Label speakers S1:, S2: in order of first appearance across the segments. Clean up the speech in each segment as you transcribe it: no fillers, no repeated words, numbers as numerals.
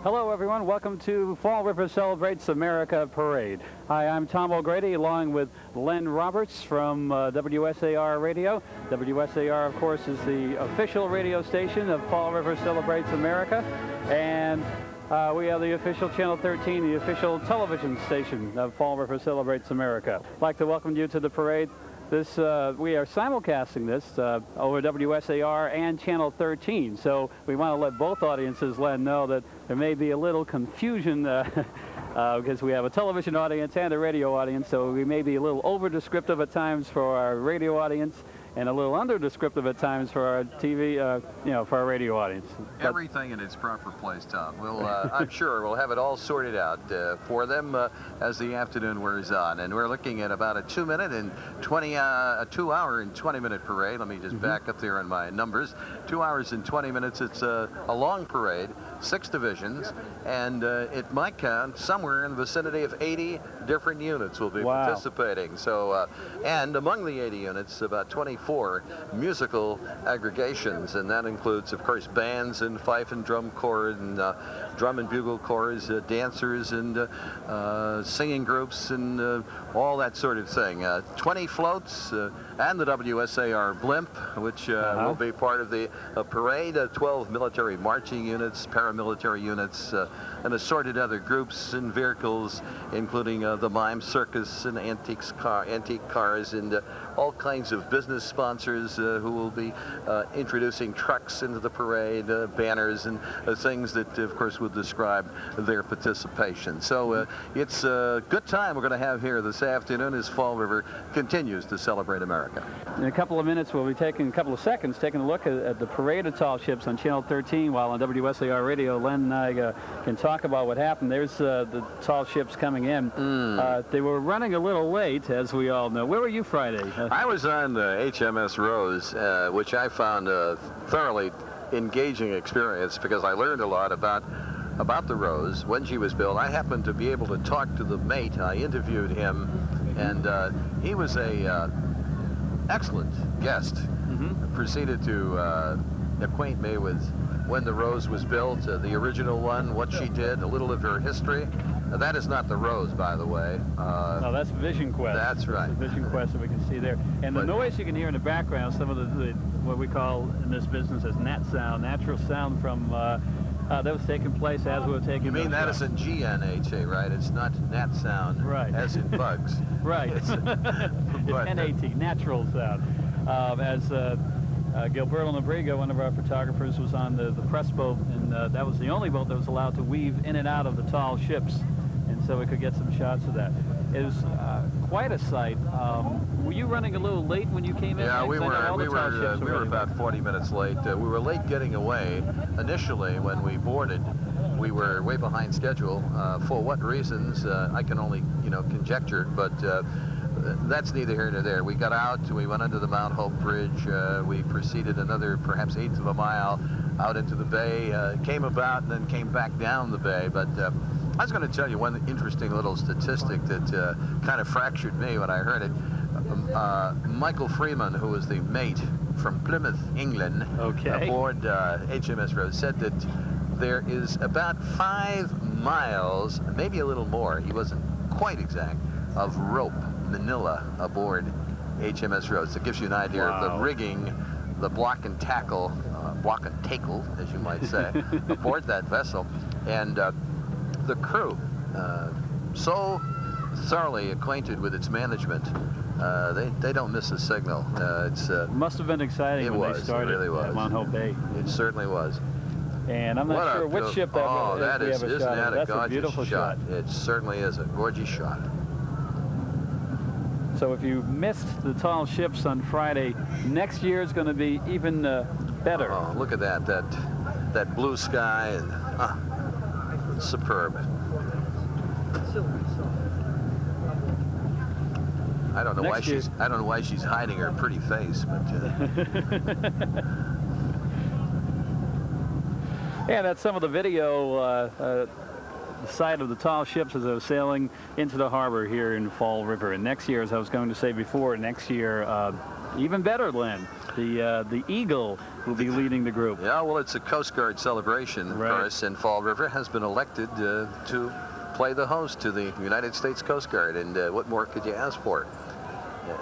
S1: Hello, everyone. Welcome to Fall River Celebrates America Parade. Hi, I'm Tom O'Grady, along with Len Roberts from WSAR Radio. WSAR, of course, is the official radio station of Fall River Celebrates America. And we are the official Channel 13, the official television station of Fall River Celebrates America. I'd like to welcome you to the parade. We are simulcasting this over WSAR and Channel 13, so we want to let both audiences know that there may be a little confusion because we have a television audience and a radio audience, so we may be a little over-descriptive at times for our radio audience and a little under-descriptive at times for our TV, for our radio audience.
S2: Everything in its proper place, Tom. I'm sure we'll have it all sorted out for them as the afternoon wears on. And we're looking at about a 2 hour and 20-minute parade. Let me just back up there on my numbers. 2 hours and 20 minutes. It's a long parade, 6 divisions, and it might count somewhere in the vicinity of 80 different units will be participating. So, and among the 80 units, about 24 musical aggregations, and that includes, of course, bands and fife and drum corps and drum and bugle corps, dancers and singing groups and all that sort of thing. 20 floats and the WSAR blimp, which will be part of the parade. 12 military marching units, paramilitary units, and assorted other groups and vehicles, including the mime circus and antique cars and all kinds of business sponsors who will be introducing trucks into the parade, banners and things that, of course, will describe their participation. So it's a good time we're going to have here this afternoon as Fall River continues to celebrate America.
S1: In a couple of minutes, we'll be taking a couple of seconds, taking a look at the parade of tall ships on Channel 13, while on WSAR Radio, Len and I can talk about what happened. There's the tall ships coming in. They were running a little late, as we all know. Where were you Friday?
S2: I was on HMS Rose, which I found a thoroughly engaging experience because I learned a lot about the Rose when she was built. I happened to be able to talk to the mate. I interviewed him, and he was a excellent guest. Proceeded to acquaint me with when the Rose was built, the original one, what she did, a little of her history. That is not the Rose, by the way.
S1: No, that's Vision Quest.
S2: That's right.
S1: That's the Vision Quest that we can see there. And the noise you can hear in the background, some of the what we call in this business as nat sound, natural sound from that was taking place as we were taking.
S2: You mean that is in GNHA, right? It's not nat sound,
S1: right?
S2: As in bugs.
S1: Right. It's NAT, natural sound. As Gilberto Nebrigo, one of our photographers, was on the press boat, and that was the only boat that was allowed to weave in and out of the tall ships, and so we could get some shots of that. It was quite a sight. Were you running a little late when you came in?
S2: Yeah, we were about 40 minutes late. We were late getting away. Initially, when we boarded, we were way behind schedule. For what reasons, I can only, conjecture, but that's neither here nor there. We got out, we went under the Mount Hope Bridge, we proceeded another perhaps 1/8 of a mile out into the bay, came about and then came back down the bay. But I was going to tell you one interesting little statistic that kind of fractured me when I heard it. Michael Freeman, who was the mate from Plymouth, England, aboard HMS Rose, said that there is about 5 miles, maybe a little more, he wasn't quite exact, of rope, manila, aboard HMS Rose. It gives you an idea of the rigging, the block and tackle, as you might say, aboard that vessel. And the crew, so thoroughly acquainted with its management, they don't miss a signal. It
S1: must have been exciting when they started.
S2: It really was.
S1: At Mount Hope Bay.
S2: It certainly was.
S1: And I'm not sure which ship that
S2: is.
S1: That is, isn't that
S2: a
S1: gorgeous
S2: beautiful shot? It certainly is a gorgeous shot.
S1: So if you missed the tall ships on Friday, next year is going to be even better.
S2: Oh, look at that blue sky, and superb. I don't know why she's hiding her pretty face, but
S1: yeah, that's some of the video the side of the tall ships as they were sailing into the harbor here in Fall River. And next year, as I was going to say before, next year Even better, Len. The Eagle will be leading the group.
S2: Yeah, well, it's a Coast Guard celebration, of course, and Fall River has been elected to play the host to the United States Coast Guard, and what more could you ask for?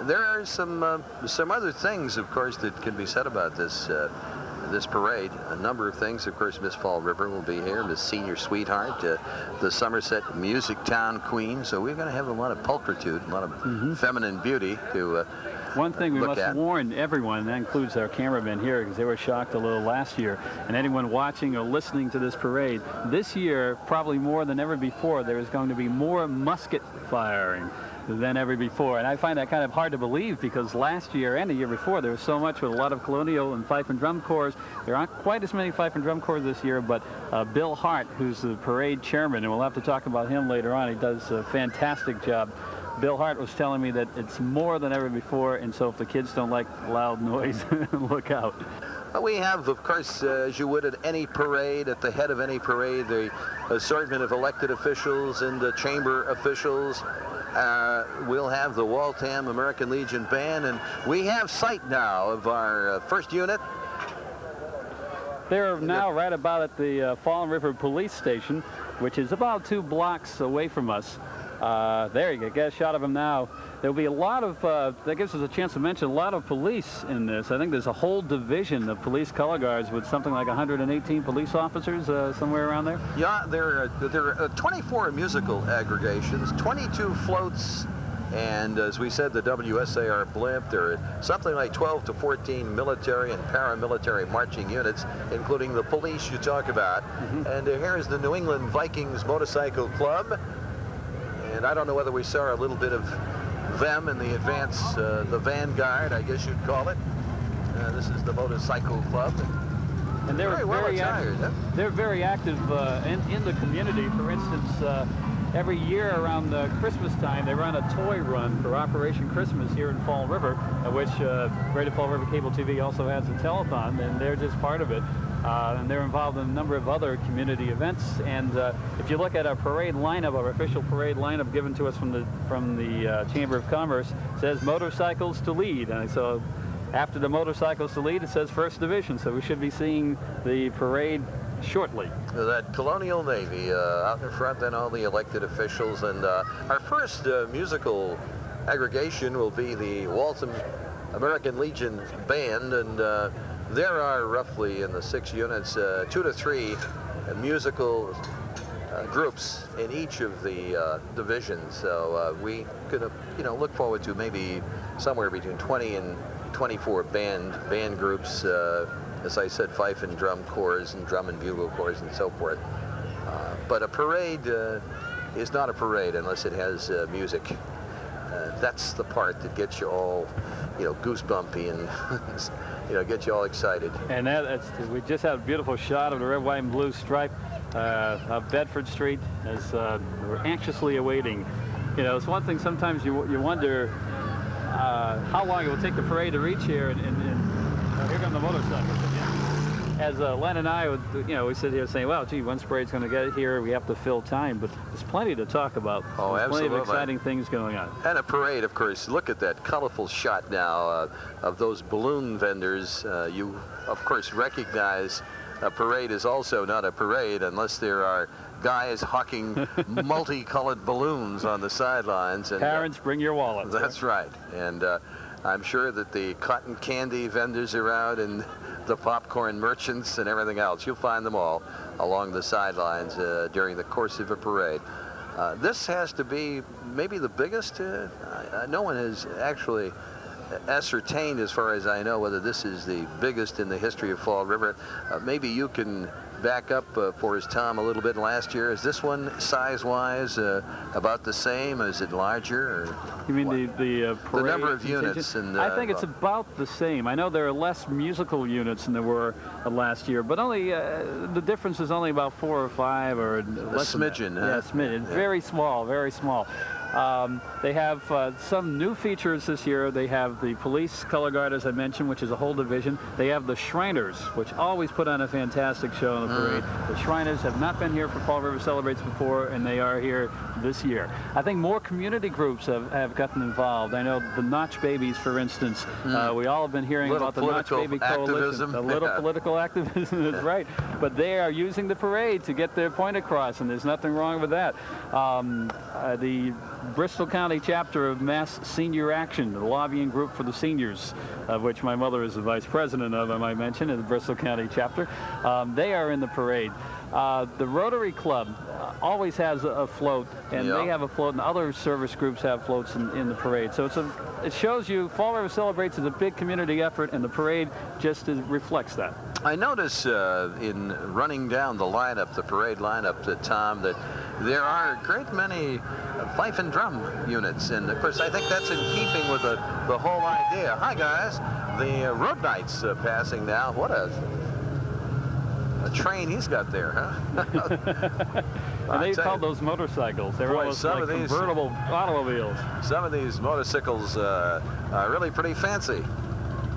S2: There are some other things, of course, that can be said about this parade. A number of things. Of course, Miss Fall River will be here, Miss Senior Sweetheart, the Somerset Music Town Queen. So we're going to have a lot of pulchritude, a lot of feminine beauty to
S1: One thing we
S2: look
S1: must
S2: at.
S1: warn everyone, and that includes our cameramen here, because they were shocked a little last year, and anyone watching or listening to this parade, this year, probably more than ever before, there is going to be more musket firing than ever before. And I find that kind of hard to believe, because last year and the year before there was so much with a lot of colonial and fife and drum corps. There aren't quite as many fife and drum corps this year, but Bill Hart, who's the parade chairman, and we'll have to talk about him later on, he does a fantastic job. Bill Hart was telling me that it's more than ever before, and so if the kids don't like loud noise, look out.
S2: We have, of course, as you would at any parade, at the head of any parade, the assortment of elected officials and the chamber officials. We'll have the Waltham American Legion Band, and we have sight now of our first unit.
S1: They're now right about at the Fall River Police Station, which is about 2 blocks away from us. There you go, get a shot of them now. There'll be a lot of, that gives us a chance to mention a lot of police in this. I think there's a whole division of police color guards with something like 118 police officers, somewhere around there.
S2: Yeah, there are 24 musical aggregations, 22 floats, and as we said, the WSAR blimp. There are something like 12 to 14 military and paramilitary marching units, including the police you talk about. And here's the New England Vikings Motorcycle Club. And I don't know whether we saw a little bit of them in the advance, the vanguard, I guess you'd call it. This is the Motorcycle Club.
S1: And they're
S2: very well attired, huh?
S1: They're very active in the community. For instance, every year around Christmas time, they run a toy run for Operation Christmas here in Fall River, which Radio Fall River Cable TV also has a telethon, and they're just part of it. And they're involved in a number of other community events. And if you look at our parade lineup, our official parade lineup given to us from the Chamber of Commerce, it says motorcycles to lead. And so after the motorcycles to lead, it says First Division. So we should be seeing the parade shortly.
S2: That Colonial Navy out in front, and all the elected officials. And our first musical aggregation will be the Waltham American Legion Band, and there are roughly in the 6 units 2 to 3 musical groups in each of the divisions. So we could look forward to maybe somewhere between 20 and 24 band groups. As I said, fife and drum corps and drum and bugle corps and so forth. But a parade is not a parade unless it has music. That's the part that gets you all, goosebumpy and get you all excited.
S1: And we just had a beautiful shot of the red, white, and blue stripe of Bedford Street as we're anxiously awaiting. It's one thing sometimes you wonder how long it will take the parade to reach here, and here come the motorcycles. As Len and I, we sit here saying, well, gee, once parade's going to get here, we have to fill time, but there's plenty to talk about.
S2: Oh,
S1: there's
S2: absolutely.
S1: Plenty of exciting things going on.
S2: And a parade, of course. Look at that colorful shot now of those balloon vendors. You, of course, recognize a parade is also not a parade unless there are guys hawking multicolored balloons on the sidelines. And
S1: parents, bring your wallets.
S2: That's right. And I'm sure that the cotton candy vendors are out, and the popcorn merchants and everything else. You'll find them all along the sidelines during the course of a parade. This has to be maybe the biggest. No one has actually ascertained, as far as I know, whether this is the biggest in the history of Fall River. Maybe you can back up for us, Tom, a little bit. Last year, is this one size-wise about the same? Is it larger? Or
S1: you mean the parade?
S2: The number of units? And
S1: I think it's about the same. I know there are less musical units than there were last year, but only the difference is only about 4 or 5 or less.
S2: A smidgen,
S1: than that.
S2: huh?
S1: Yeah, smidgen. Yeah. Very small, very small. They have some new features this year. They have the police color guard, as I mentioned, which is a whole division. They have the Shriners, which always put on a fantastic show in the parade. The Shriners have not been here for Fall River Celebrates before, and they are here this year. I think more community groups have gotten involved. I know the Notch Babies, for instance. We all have been hearing about the Notch Baby Coalition. A little political activism is right. But they are using the parade to get their point across, and there's nothing wrong with that. The Bristol County chapter of Mass Senior Action, the lobbying group for the seniors, of which my mother is the vice president of, I might mention, in the Bristol County chapter. They are in the parade. The Rotary Club always has a float, and they have a float, and other service groups have floats in the parade. So it shows you Fall River Celebrates is a big community effort, and the parade just reflects that.
S2: I notice in running down the lineup, the parade lineup, Tom, that there are a great many fife and drum units, and of course I think that's in keeping with the whole idea. Hi guys, the Road Knights passing now. What a train he's got there, huh?
S1: And they call those motorcycles. They're almost like convertible automobiles.
S2: Some of these motorcycles are really pretty fancy,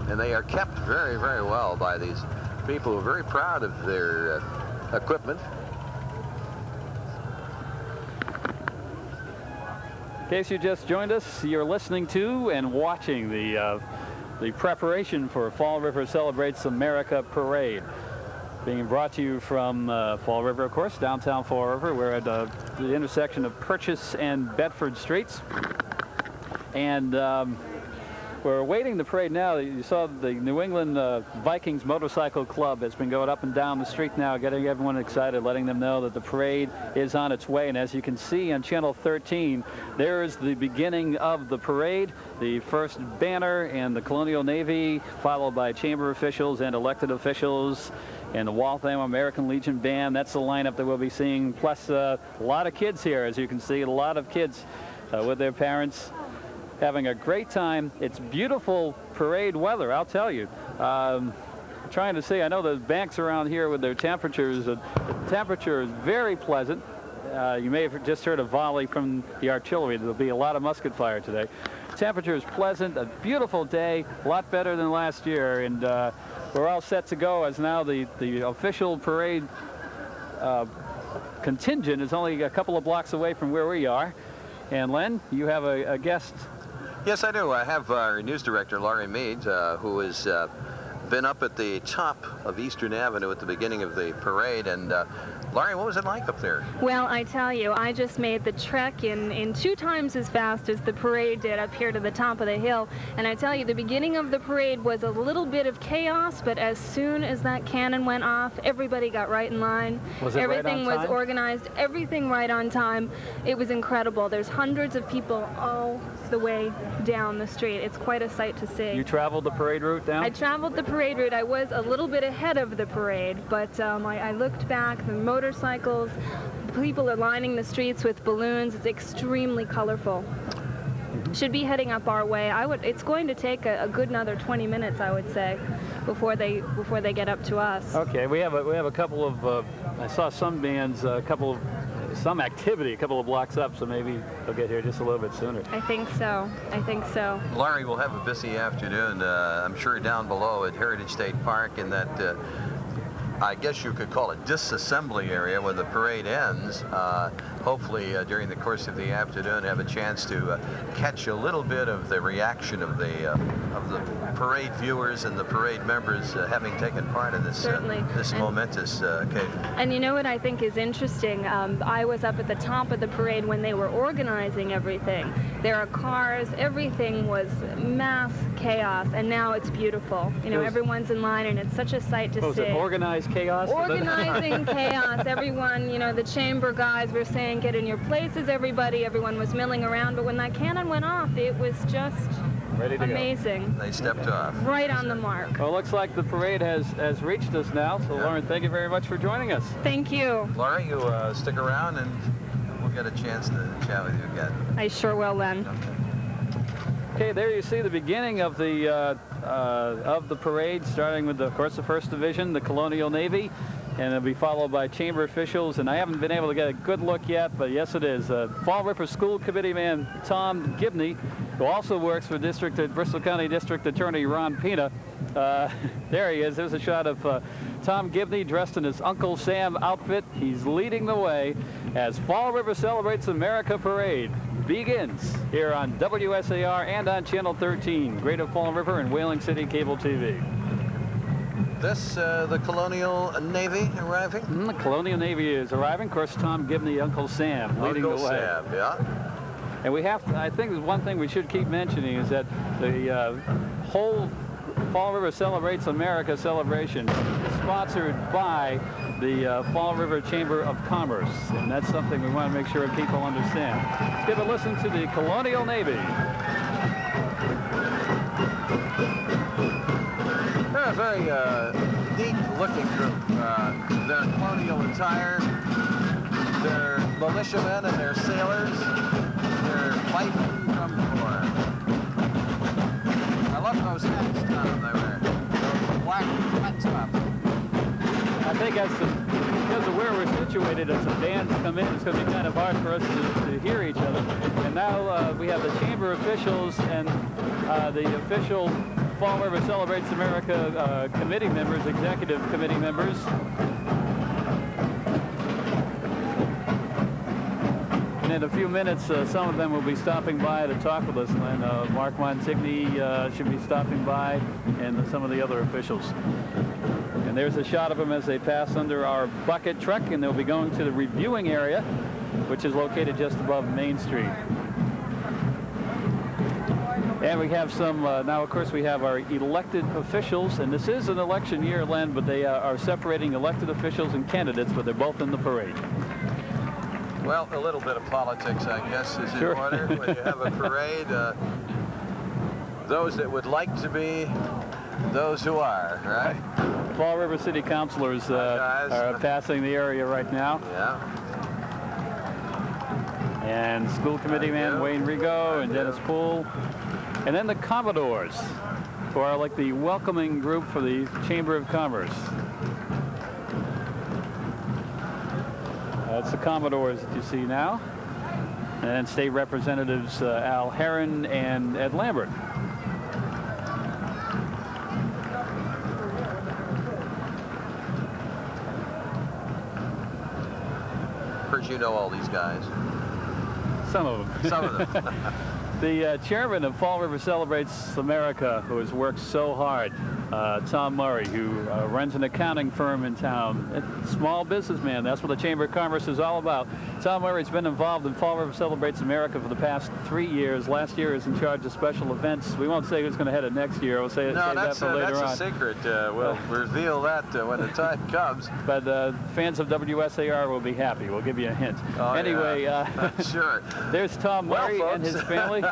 S2: and they are kept very, very well by these people who are very proud of their equipment.
S1: In case you just joined us, you're listening to and watching the preparation for Fall River Celebrates America Parade, being brought to you from Fall River, of course, downtown Fall River. We're at the intersection of Purchase and Bedford Streets, and we're awaiting the parade now. You saw the New England Vikings Motorcycle Club has been going up and down the street now, getting everyone excited, letting them know that the parade is on its way. And as you can see on Channel 13, there is the beginning of the parade. The first banner and the Colonial Navy, followed by chamber officials and elected officials, and the Waltham American Legion Band. That's the lineup that we'll be seeing, plus a lot of kids here, as you can see, a lot of kids with their parents, having a great time. It's beautiful parade weather, I'll tell you. Trying to see, I know the banks around here with their temperatures, the temperature is very pleasant. You may have just heard a volley from the artillery. There'll be a lot of musket fire today. Temperature is pleasant, a beautiful day, a lot better than last year, and we're all set to go, as now the official parade contingent is only a couple of blocks away from where we are. And Len, you have a guest.
S2: Yes, I do. I have our news director, Laurie Mead, who has been up at the top of Eastern Avenue at the beginning of the parade. And Laurie, what was it like up there?
S3: Well, I tell you, I just made the trek in 2 times as fast as the parade did up here to the top of the hill. And I tell you, the beginning of the parade was a little bit of chaos, but as soon as that cannon went off, everybody got right in line.
S1: Was it
S3: everything
S1: right on
S3: was
S1: time?
S3: Organized, everything right on time. It was incredible. There's hundreds of people all the way down the street. It's quite a sight to see.
S1: You traveled the parade route down?
S3: I traveled the parade route. I was a little bit ahead of the parade, but I looked back. The motorcycles, people are lining the streets with balloons. It's extremely colorful. Should be heading up our way. It's going to take a good another 20 minutes, I would say, before they get up to us.
S1: Okay, we have a couple of. I saw some bands, some activity a couple of blocks up, so maybe they'll get here just a little bit sooner.
S3: I think so.
S2: Laurie will have a busy afternoon, I'm sure, down below at Heritage State Park in that, I guess you could call it disassembly area where the parade ends. Hopefully, during the course of the afternoon, have a chance to catch a little bit of the reaction of the parade viewers and the parade members having taken part in this momentous occasion.
S3: And you know what I think is interesting? I was up at the top of the parade when they were organizing everything. There are cars, everything was mass chaos, and now it's beautiful. You know, everyone's in line, and it's such a sight to see.
S1: Was it organized chaos?
S3: Organizing chaos. Everyone, you know, the chamber guys were saying, get in your places, everybody. Everyone was milling around, but when that cannon went off, it was just
S1: ready to
S3: amazing.
S2: Go. They stepped off.
S3: Right on the mark.
S1: Well, it looks like the parade has reached us now, so Lauren, thank you very much for joining us.
S3: Thank you.
S2: Laurie, you stick around and we'll get a chance to chat with you again.
S3: I sure will, Len.
S1: Okay, there you see the beginning of the parade, starting with, of course, the 1st Division, the Colonial Navy, and it'll be followed by chamber officials. And I haven't been able to get a good look yet, but yes, it is. Fall River School Committee man Tom Gibney, who also works for Bristol County District Attorney Ron Pina. There he is. There's a shot of Tom Gibney dressed in his Uncle Sam outfit. He's leading the way as Fall River Celebrates America Parade begins here on WSAR and on Channel 13, Greater Fall River and Whaling City Cable TV.
S2: This, the Colonial Navy arriving?
S1: The Colonial Navy is arriving. Of course, Tom Gibney, Uncle Sam, leading the way.
S2: Uncle Sam, yeah.
S1: And we have to, I think there's one thing we should keep mentioning is that the whole Fall River Celebrates America celebration is sponsored by the Fall River Chamber of Commerce. And that's something we want to make sure people understand. Let's give a listen to the Colonial Navy.
S2: They're a very neat-looking group. Their colonial attire, their militiamen and their sailors, their fighting drum corps. I love those hats, Tom, they wear. Those black hat tops.
S1: I think because of where we're situated, as the bands come in, it's going to be kind of hard for us to hear each other. And now we have the chamber officials and the official Fall River Celebrates America committee members, executive committee members. And in a few minutes, some of them will be stopping by to talk with us. And Mark Montigny should be stopping by, and some of the other officials. And there's a shot of them as they pass under our bucket truck, and they'll be going to the reviewing area, which is located just above Main Street. And we have some, now of course we have our elected officials, and this is an election year, Len, but they are separating elected officials and candidates, but they're both in the parade.
S2: Well, a little bit of politics, I guess, is in order when you have a parade. Those that would like to be, those who are, right?
S1: Fall River City Councilors are passing the area right now.
S2: Yeah.
S1: And school committee man Wayne Rigo and Dennis Poole. And then the Commodores, who are like the welcoming group for the Chamber of Commerce. That's the Commodores that you see now. And then state representatives Al Herron and Ed Lambert.
S2: Of course, you know all these guys.
S1: Some of them.
S2: Some of them.
S1: The chairman of Fall River Celebrates America, who has worked so hard, Tom Murray, who runs an accounting firm in town, a small businessman. That's what the Chamber of Commerce is all about. Tom Murray's been involved in Fall River Celebrates America for the past 3 years. Last year, he was in charge of special events. We won't say who's going to head it next year. We'll say that for later on.
S2: That's a secret. We'll reveal that when the time comes.
S1: But fans of WSAR will be happy. We'll give you a hint.
S2: Oh,
S1: anyway,
S2: yeah. Sure.
S1: There's Tom Murray and his family.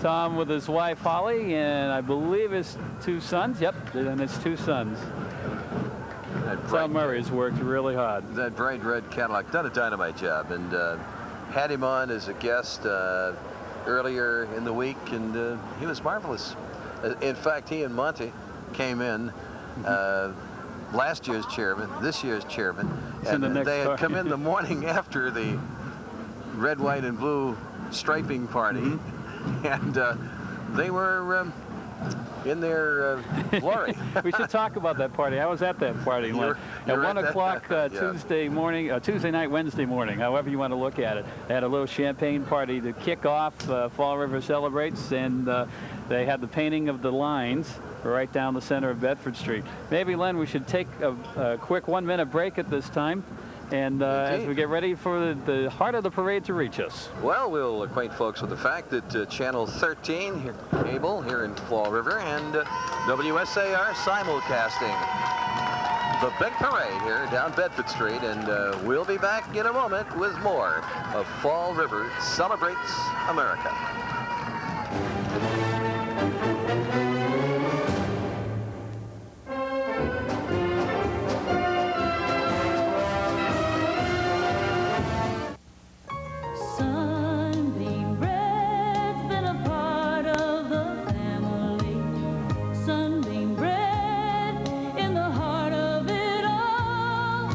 S1: Tom with his wife Holly and I believe his 2 sons. Yep, and his 2 sons. Tom Murray has worked really hard.
S2: That bright red Cadillac done a dynamite job, and had him on as a guest earlier in the week, and he was marvelous. In fact, he and Monty came in. Last year's chairman, this year's chairman, and they had come in the morning after the red, white, and blue striping party, and they were in their glory.
S1: We should talk about that party. I was at that party.
S2: You're
S1: at 1
S2: at
S1: o'clock Tuesday morning, Tuesday night, Wednesday morning, however you want to look at it. They had a little champagne party to kick off Fall River Celebrates, and they had the painting of the lines right down the center of Bedford Street. Maybe, Len, we should take a quick 1-minute break at this time. And as we get ready for the heart of the parade to reach us.
S2: Well, we'll acquaint folks with the fact that Channel 13 cable here in Fall River and WSAR simulcasting the big parade here down Bedford Street, and we'll be back in a moment with more of Fall River Celebrates America.
S4: Sunbeam bread's been a part of the family. Sunbeam bread in the heart of it all.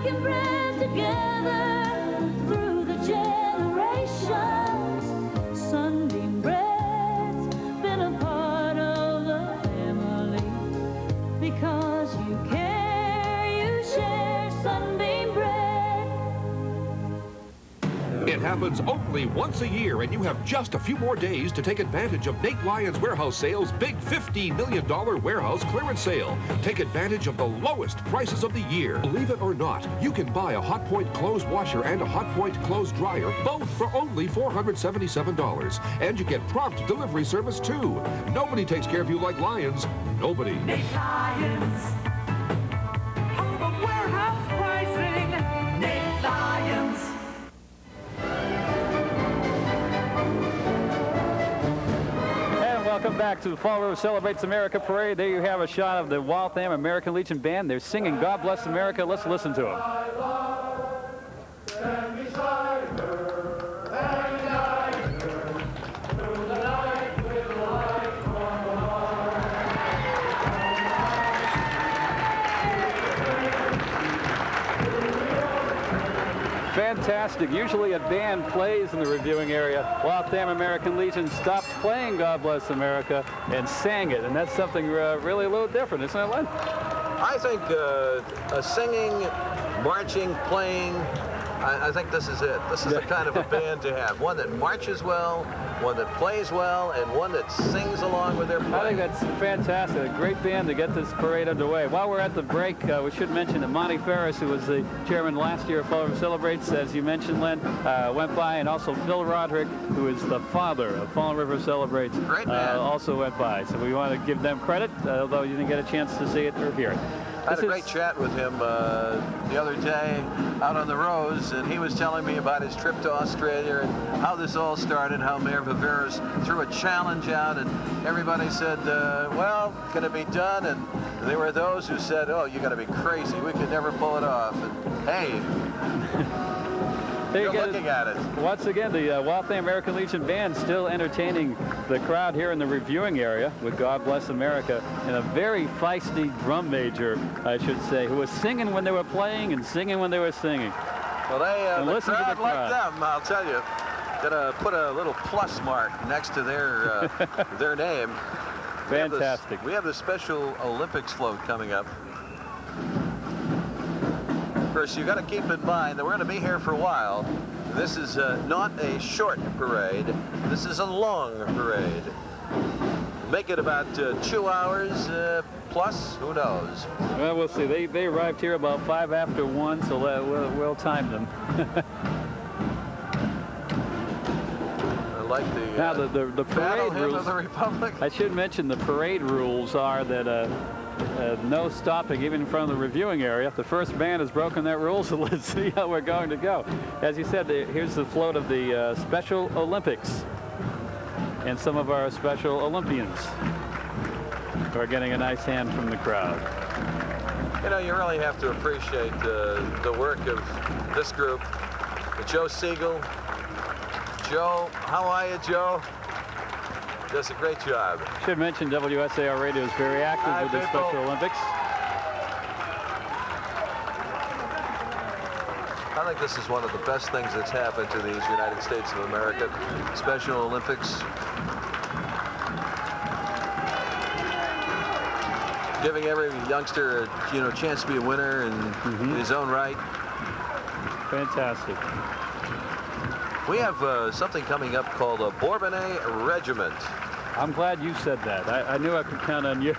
S4: baking bread together through the generations. Sunbeam bread's been a part of the family. Because you care, you share Sunbeam bread.
S5: It happens only once a year, and you have just a few more days to take advantage of Nate Lyons Warehouse Sales' big $15 million warehouse clearance sale. Take advantage of the lowest prices of the year. Believe it or not, you can buy a Hotpoint clothes washer and a Hotpoint clothes dryer, both for only $477. And you get prompt delivery service, too. Nobody takes care of you like Lyons. Nobody.
S6: Nate Lyons. Home of warehouse pricing. Nate Lyons.
S1: And welcome back to the Fall River Celebrates America Parade. There you have a shot of the Waltham American Legion Band. They're singing God Bless America. Let's listen to them. Fantastic. Usually a band plays in the reviewing area. Waltham American Legion stopped playing God Bless America and sang it. And that's something really a little different, isn't it, Len?
S2: I think singing, marching, playing, I think this is it. This is the kind of a band to have. One that marches well, one that plays well, and one that sings along with their playing.
S1: I think that's fantastic. A great band to get this parade underway. While we're at the break, we should mention that Monty Ferris, who was the chairman last year of Fall River Celebrates, as you mentioned, Len, went by, and also Phil Roderick, who is the father of Fall River Celebrates,
S2: Great man.
S1: also went by. So we want to give them credit, although you didn't get a chance to see it or hear it.
S2: I had a great chat with him the other day out on the Rose, and he was telling me about his trip to Australia and how this all started, how Mayor Viveras threw a challenge out, and everybody said, well, can it be done? And there were those who said, oh, you got to be crazy. We could never pull it off. And hey,
S1: There
S2: you're
S1: you go.
S2: looking at it.
S1: Once again, the Waltham American Legion Band still entertaining the crowd here in the reviewing area with God Bless America, and a very feisty drum major, I should say, who was singing when they were playing and singing when they were singing.
S2: Well,
S1: And
S2: the
S1: listen to the
S2: crowd liked
S1: crowd.
S2: them, I'll tell you. Gotta put a little plus mark next to their their name.
S1: Fantastic.
S2: We have the Special Olympics float coming up. Of course, you got to keep in mind that we're going to be here for a while. This is not a short parade. This is a long parade. Make it about 2 hours plus. Who knows?
S1: Well, we'll see. They arrived here about 5 after 1, so we'll time them.
S2: I like the
S1: Now, the
S2: Battle
S1: parade
S2: Hymn of
S1: rules.
S2: the Republic.
S1: I should mention the parade rules are that no stopping even in front of the reviewing area. The first band has broken that rule, so let's see how we're going to go. As you said, here's the float of the Special Olympics and some of our Special Olympians who are getting a nice hand from the crowd.
S2: You know, you really have to appreciate the work of this group. Joe Siegel. Joe, how are you, Joe? Does a great job.
S1: Should mention WSAR Radio is very active
S2: Hi,
S1: with the
S2: people.
S1: Special Olympics.
S2: I think this is one of the best things that's happened to these United States of America. Special Olympics. Giving every youngster a chance to be a winner in his own right.
S1: Fantastic.
S2: We have something coming up called a Bourbonnais Regiment.
S1: I'm glad you said that. I knew I could count on you.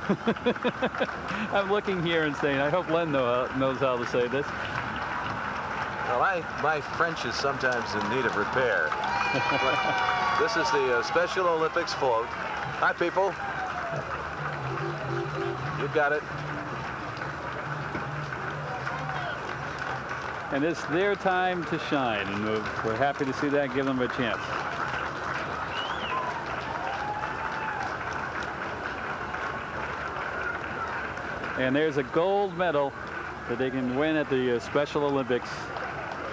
S1: I'm looking here and saying, I hope Len knows how to say this.
S2: Well, my French is sometimes in need of repair. But this is the Special Olympics float. Hi, people. You got it.
S1: And it's their time to shine, and we're happy to see that, give them a chance. And there's a gold medal that they can win at the Special Olympics.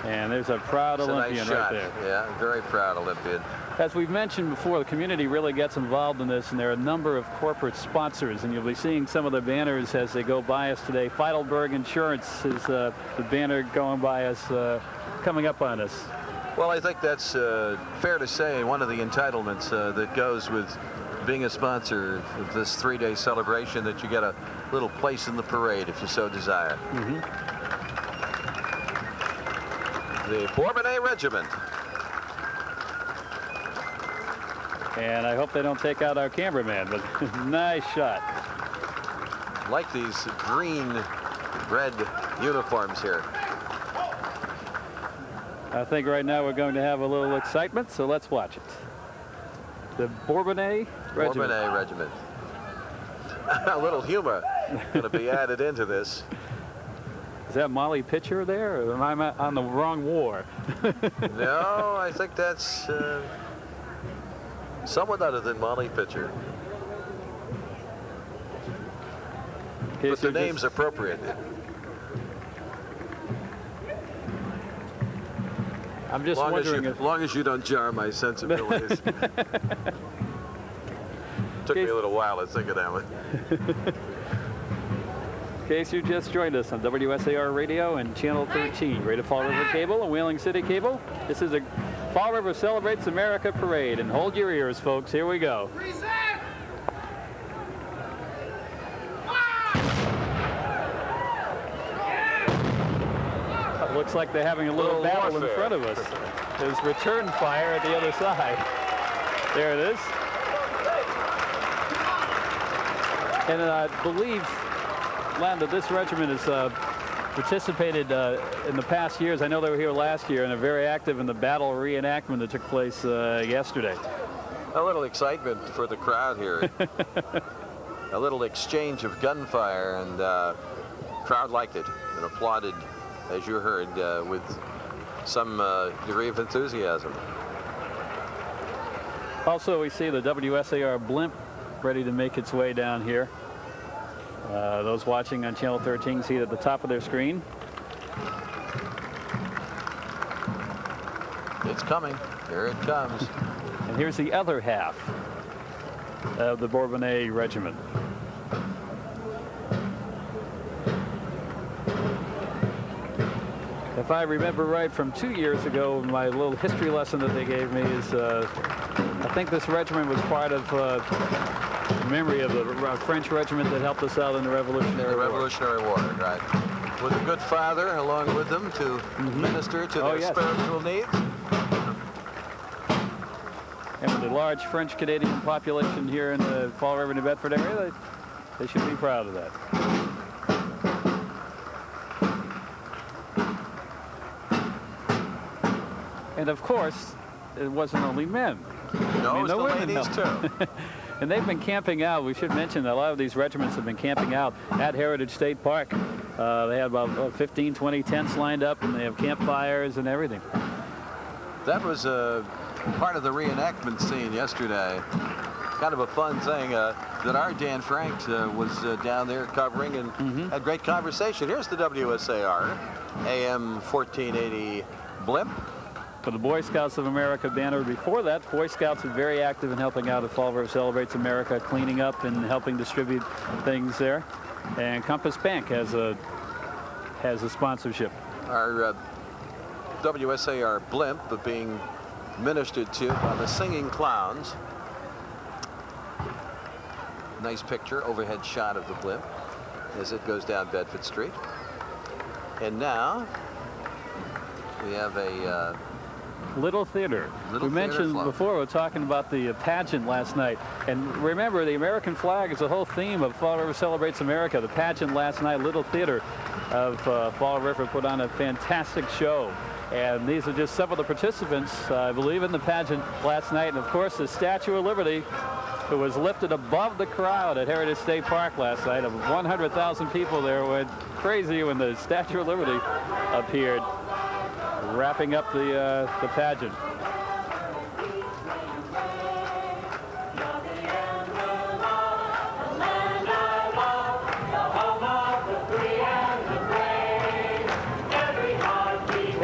S1: And there's a proud
S2: It's a
S1: Olympian
S2: nice
S1: right
S2: shot.
S1: there.
S2: Yeah, very proud Olympian.
S1: As we've mentioned before, the community really gets involved in this, and there are a number of corporate sponsors, and you'll be seeing some of the banners as they go by us today. Feidelberg Insurance is the banner going by us, coming up on us.
S2: Well, I think that's fair to say one of the entitlements that goes with being a sponsor of this 3-day celebration, that you get a little place in the parade if you so desire. The Bourbonnais Regiment.
S1: And I hope they don't take out our cameraman, but nice shot.
S2: Like these green-red uniforms here.
S1: I think right now we're going to have a little excitement, so let's watch it. The Bourbonnais Regiment.
S2: Bourbonnais Regiment. A little humor going to be added into this.
S1: Is that Molly Pitcher there, or am I on the wrong war?
S2: No, I think that's someone other than Molly Pitcher. But the name's appropriate.
S1: I'm just wondering
S2: as long as you don't jar my sensibilities. Took me a little while to think of that one.
S1: In case you just joined us on WSAR Radio and Channel 13, Greater Fall River Cable and Whaling City Cable. This is a Fall River Celebrates America Parade, and hold your ears, folks. Here we go. Looks like they're having a little battle warfare in front of us. There's return fire at the other side. There it is. And I believe, Len, that this regiment has participated in the past years. I know they were here last year and are very active in the battle reenactment that took place yesterday.
S2: A little excitement for the crowd here. A little exchange of gunfire, and crowd liked it and applauded, as you heard, with some degree of enthusiasm.
S1: Also, we see the WSAR blimp ready to make its way down here. Those watching on Channel 13 see it at the top of their screen.
S2: It's coming. Here it comes.
S1: And here's the other half of the Bourbonnais Regiment. If I remember right from 2 years ago, my little history lesson that they gave me is I think this regiment was part of memory of the French regiment that helped us out in the Revolutionary War.
S2: Revolutionary War, right. With a good father along with them to minister to their spiritual needs.
S1: And with the large French-Canadian population here in the Fall River, New Bedford area, they should be proud of that. And of course, it wasn't only men.
S2: No, it's the ladies too.
S1: And they've been camping out. We should mention that a lot of these regiments have been camping out at Heritage State Park. They had about 15, 20 tents lined up, and they have campfires and everything.
S2: That was part of the reenactment scene yesterday. Kind of a fun thing that our Dan Frank was down there covering and had great conversation. Here's the WSAR AM 1480 blimp.
S1: For the Boy Scouts of America banner. Before that, Boy Scouts are very active in helping out at Fall River Celebrates America, cleaning up and helping distribute things there. And Compass Bank has a sponsorship.
S2: Our WSAR blimp being ministered to by the Singing Clowns. Nice picture, overhead shot of the blimp as it goes down Bedford Street. And now we have a
S1: Little Theater. We mentioned before, we were talking about the pageant last night. And remember, the American flag is the whole theme of Fall River Celebrates America. The pageant last night, Little Theater of Fall River, put on a fantastic show. And these are just some of the participants, I believe, in the pageant last night. And of course, the Statue of Liberty, who was lifted above the crowd at Heritage State Park last night. Of 100,000 people there went crazy when the Statue of Liberty appeared, wrapping up the pageant.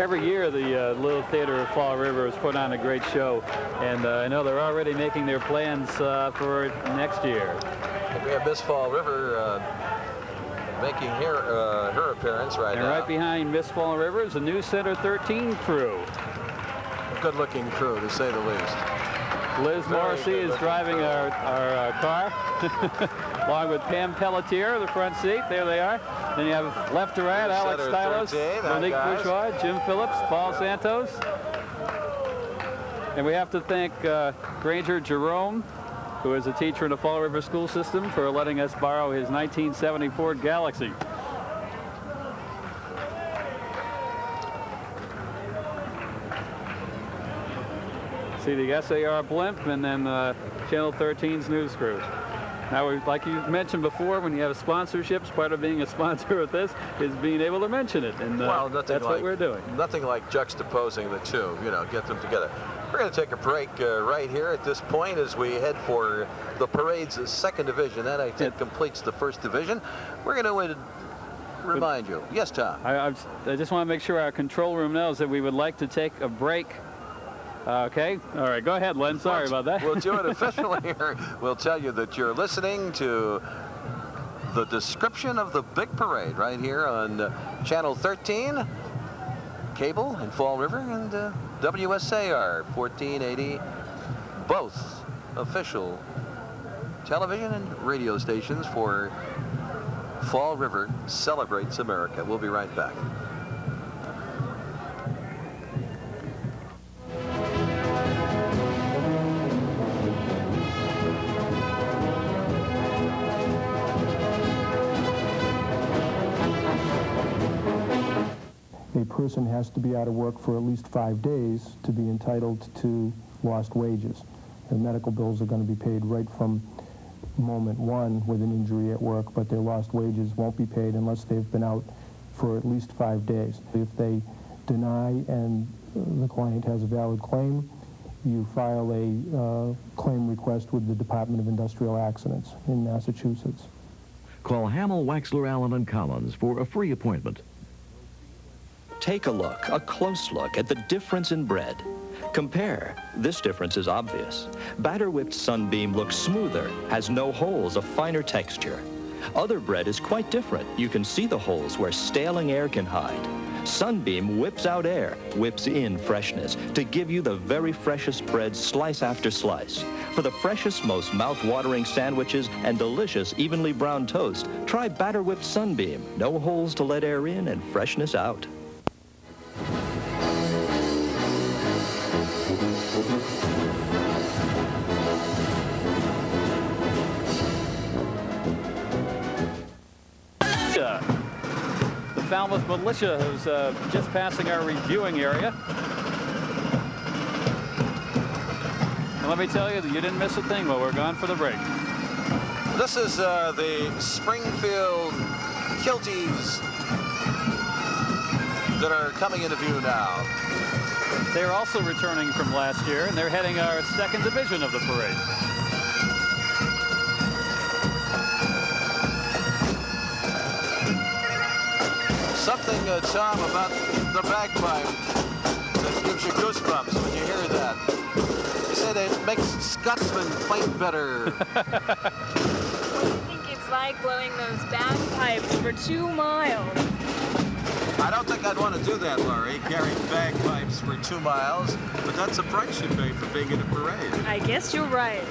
S1: Every year, the Little Theater of Fall River has put on a great show, and I know they're already making their plans for next year.
S2: We have Miss Fall River making her appearance right now.
S1: And right behind Miss Fall River is the new Center 13 crew.
S2: Good-looking crew, to say the least.
S1: Liz Morrissey is driving our car, along with Pam Pelletier, the front seat. There they are. Then you have left to right, Alex Stylos, Monique Bourgeois, Jim Phillips, Paul Santos. And we have to thank Granger Jerome, who is a teacher in the Fall River school system, for letting us borrow his 1970 Ford Galaxy. See the SAR blimp, and then Channel 13's news crew. Now, like you mentioned before, when you have sponsorships, part of being a sponsor of this is being able to mention it, and
S2: well,
S1: that's what we're doing.
S2: Nothing like juxtaposing the two, get them together. We're going to take a break right here at this point as we head for the parade's second division. That, I think, completes the first division. We're going to remind you. Yes, Tom?
S1: I just want to make sure our control room knows that we would like to take a break. Okay. All right. Go ahead, Len. Sorry about that.
S2: We'll do it officially here. We'll tell you that you're listening to the description of the big parade right here on Channel 13, cable in Fall River, and WSAR 1480, both official television and radio stations for Fall River Celebrates America. We'll be right back.
S7: A person has to be out of work for at least 5 days to be entitled to lost wages. Their medical bills are going to be paid right from moment one with an injury at work, but their lost wages won't be paid unless they've been out for at least 5 days. If they deny and the client has a valid claim, you file a claim request with the Department of Industrial Accidents in Massachusetts.
S8: Call Hamill, Waxler, Allen, and Collins for a free appointment.
S9: Take a look, a close look, at the difference in bread. Compare. This difference is obvious. Batter whipped Sunbeam looks smoother, has no holes, a finer texture. Other bread is quite different. You can see the holes where staling air can hide. Sunbeam whips out air, whips in freshness to give you the very freshest bread slice after slice. For the freshest, most mouth-watering sandwiches and delicious evenly browned toast, try batter whipped Sunbeam. No holes to let air in and freshness out.
S1: The Falmouth Militia who's just passing our reviewing area. And let me tell you that you didn't miss a thing while we're gone for the break.
S2: This is the Springfield Kilties that are coming into view now.
S1: They're also returning from last year, and they're heading our second division of the parade.
S2: Something, Tom, about the bagpipe that gives you goosebumps when you hear that. You said it makes Scotsmen fight better.
S3: What do you think it's like blowing those bagpipes for 2 miles?
S2: I don't think I'd want to do that, Laurie, carrying bagpipes for 2 miles, but that's the price you pay for being in a parade.
S3: I guess you're right.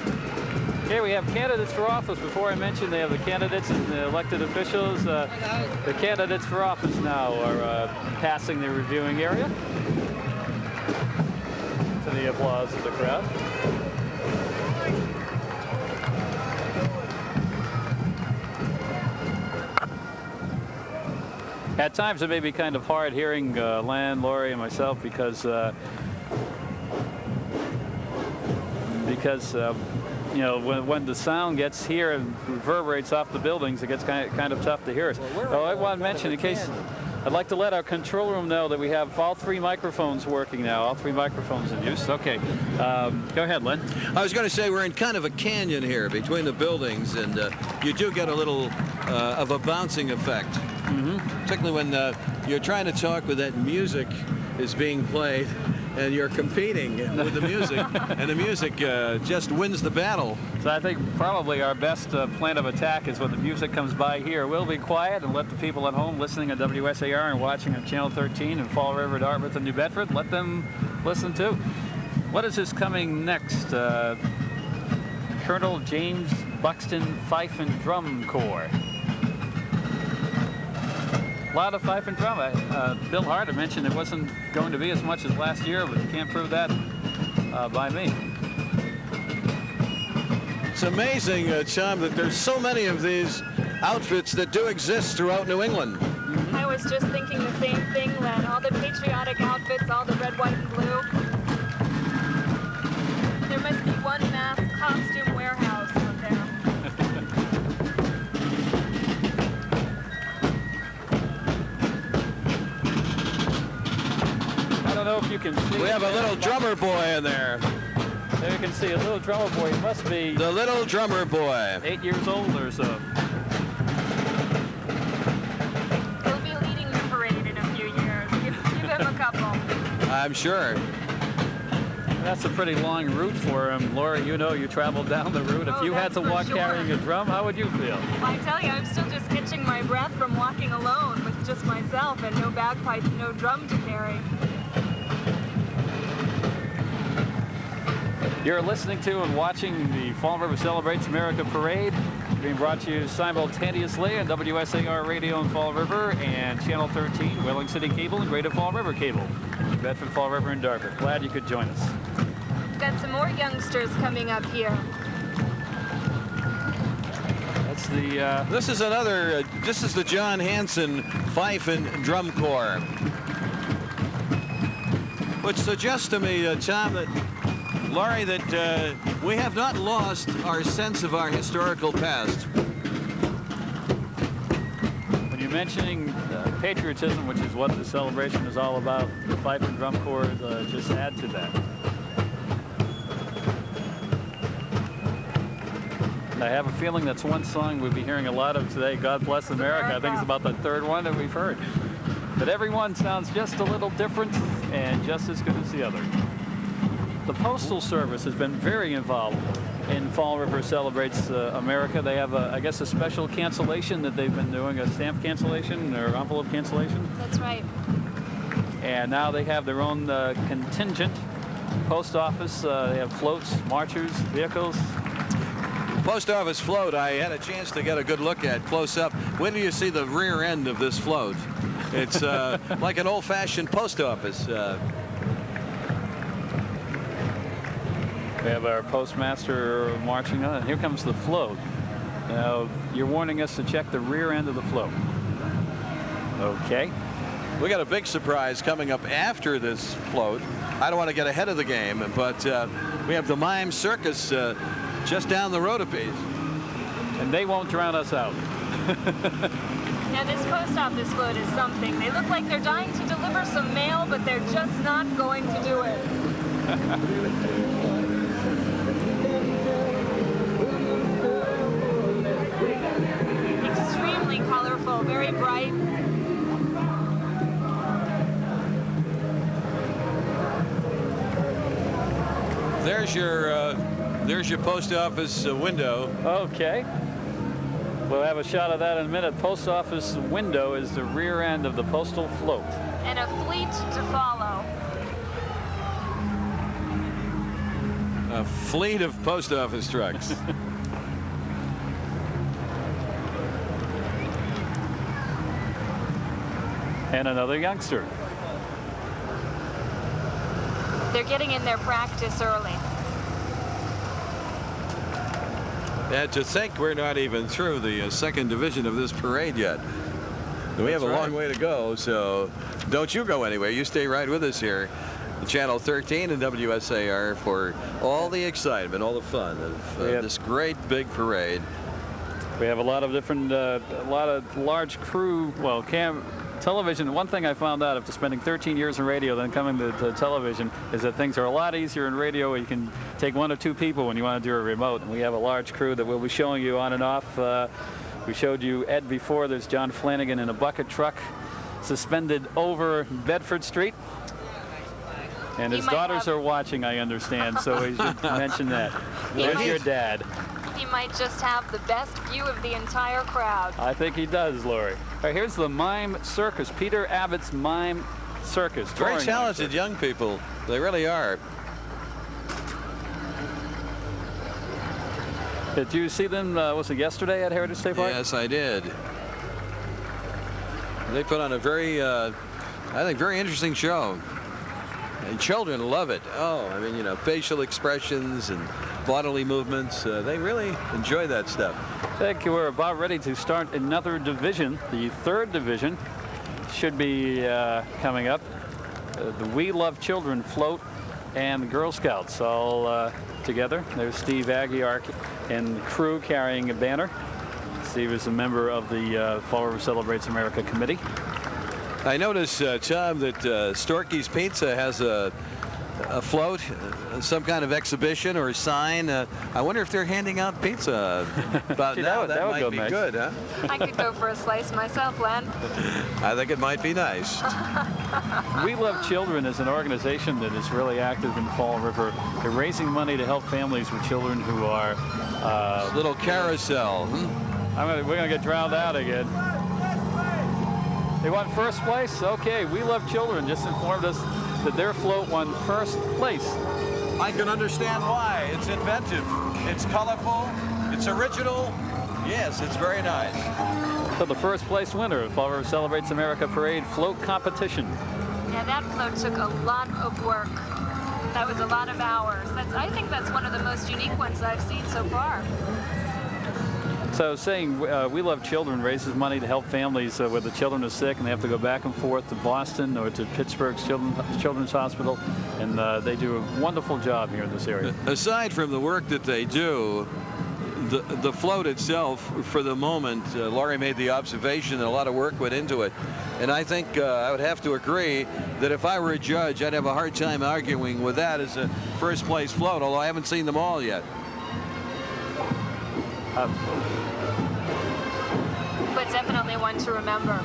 S1: Okay, we have candidates for office. Before I mentioned, they have the candidates and the elected officials. The candidates for office now are passing the reviewing area. To the applause of the crowd. At times it may be kind of hard hearing Len, Laurie, and myself because you know, when the sound gets here and reverberates off the buildings, it gets kind of tough to hear us. Oh, I want to mention, in case, I'd like to let our control room know that we have all 3 microphones working now, all 3 microphones in use. Okay, go ahead, Len.
S2: I was going to say we're in kind of a canyon here between the buildings, and you do get a little of a bouncing effect Particularly when you're trying to talk with that music is being played and you're competing with the music, and the music just wins the battle.
S1: So I think probably our best plan of attack is when the music comes by here. We'll be quiet and let the people at home listening on WSAR and watching on Channel 13 in Fall River, Dartmouth, and New Bedford, let them listen too. What is this coming next? Colonel James Buxton Fife and Drum Corps. A lot of fife and drum. Bill Harder mentioned it wasn't going to be as much as last year, but you can't prove that by me.
S2: It's amazing, Tom, that there's so many of these outfits that do exist throughout New England.
S3: I was just thinking the same thing, Len. All the patriotic outfits, all the red, white, and blue. There must be one mass costume warehouse out there.
S1: I don't know if you can see.
S2: We have a little drummer boy in there.
S1: There you can see a little drummer boy. He must be
S2: The little drummer boy.
S1: 8 years old or so.
S3: He'll be leading the parade in a few years. Give him a couple.
S2: I'm sure.
S1: That's a pretty long route for him. Laura, you know you traveled down the route. If
S3: Oh,
S1: you had
S3: that's
S1: to
S3: for
S1: walk
S3: sure.
S1: carrying a drum, how would you feel?
S3: I tell you, I'm still just catching my breath from walking alone with just myself and no bagpipes, no drum to carry.
S1: You're listening to and watching the Fall River Celebrates America Parade, being brought to you simultaneously on WSAR Radio in Fall River and Channel 13, Whaling City Cable and Greater Fall River Cable, Bedford, Fall River, and Dartmouth. Glad you could join us.
S3: Got some more youngsters coming up here.
S1: That's the
S2: This is another, this is the John Hanson Fife and Drum Corps. Which suggests to me, Tom, that, Laurie, that we have not lost our sense of our historical past.
S1: when you're mentioning patriotism, which is what the celebration is all about, the Fife and Drum Corps just add to that. I have a feeling that's one song we'll be hearing a lot of today, God Bless America. I think it's about the third one that we've heard. But every one sounds just a little different and just as good as the other. The Postal Service has been very involved in Fall River Celebrates America. They have, I guess, a special cancellation that they've been doing, a stamp cancellation or envelope cancellation.
S3: That's right.
S1: And now they have their own contingent post office. They have floats, marchers, vehicles.
S2: Post office float, I had a chance to get a good look at close up. When do you see the rear end of this float? It's like an old-fashioned post office.
S1: We have our postmaster marching on, and here comes the float. Now, you're warning us to check the rear end of the float. Okay.
S2: We got a big surprise coming up after this float. I don't want to get ahead of the game, but we have the Mime Circus just down the road a piece.
S1: And they won't drown us out.
S3: Now this post office float is something. They look like they're dying to deliver some mail, but they're just not going to do it. Extremely colorful, very bright.
S2: There's your post office window.
S1: Okay. We'll have a shot of that in a minute. Post office window is the rear end of the postal float.
S3: And a fleet to follow.
S2: A fleet of post office trucks.
S1: And another youngster.
S3: They're getting in their practice early.
S2: And to think we're not even through the second division of this parade yet. We have a long way to go, so don't you go anywhere. You stay right with us here. Channel 13 and WSAR for all the excitement, all the fun of this great big parade.
S1: We have a lot of different, a lot of large crew, well, television. One thing I found out after spending 13 years in radio, then coming to television, is that things are a lot easier in radio where you can take 1 or 2 people when you want to do a remote. And we have a large crew that we'll be showing you on and off We showed you Ed before. There's John Flanagan in a bucket truck suspended over Bedford Street. And his daughters are watching, I understand, so we should mention that. There's your dad.
S3: He might just have the best view of the entire crowd.
S1: I think he does, Lori. All right, here's the Mime Circus, Peter Abbott's Mime Circus.
S2: Very talented young people. They really are.
S1: Did you see them, was it yesterday at Heritage State Park?
S2: Yes, I did. They put on a very, I think, very interesting show. And children love it. Oh, I mean, you know, facial expressions and bodily movements. They really enjoy that stuff.
S1: I think we're about ready to start another division. The third division should be coming up. The We Love Children float and the Girl Scouts all together. There's Steve Aguiar and crew carrying a banner. Steve is a member of the Fall River Celebrates America committee.
S2: I notice, Tom, that Storky's Pizza has a float, some kind of exhibition or a sign. I wonder if they're handing out pizza about now. That might be good, huh?
S3: I could go for a slice myself, Len.
S2: I think it might be nice.
S1: We Love Children is an organization that is really active in Fall River. They're raising money to help families with children who are...
S2: little carousel.
S1: We're going to get drowned out again. They won first place? Okay, We Love Children just informed us that their float won first place.
S2: I can understand why. It's inventive. It's colorful. It's original. Yes, it's very nice.
S1: So the first place winner of Fall River Celebrates America Parade float competition.
S3: Yeah, that float took a lot of work. That was a lot of hours. I think that's one of the most unique ones I've seen so far.
S1: So saying We Love Children raises money to help families where the children are sick and they have to go back and forth to Boston or to Pittsburgh's Children's Hospital, and they do a wonderful job here in this area.
S2: Aside from the work that they do, the float itself, for the moment, Laurie made the observation that a lot of work went into it. And I think I would have to agree that if I were a judge, I'd have a hard time arguing with that as a first place float, although I haven't seen them all yet.
S3: But definitely one to remember.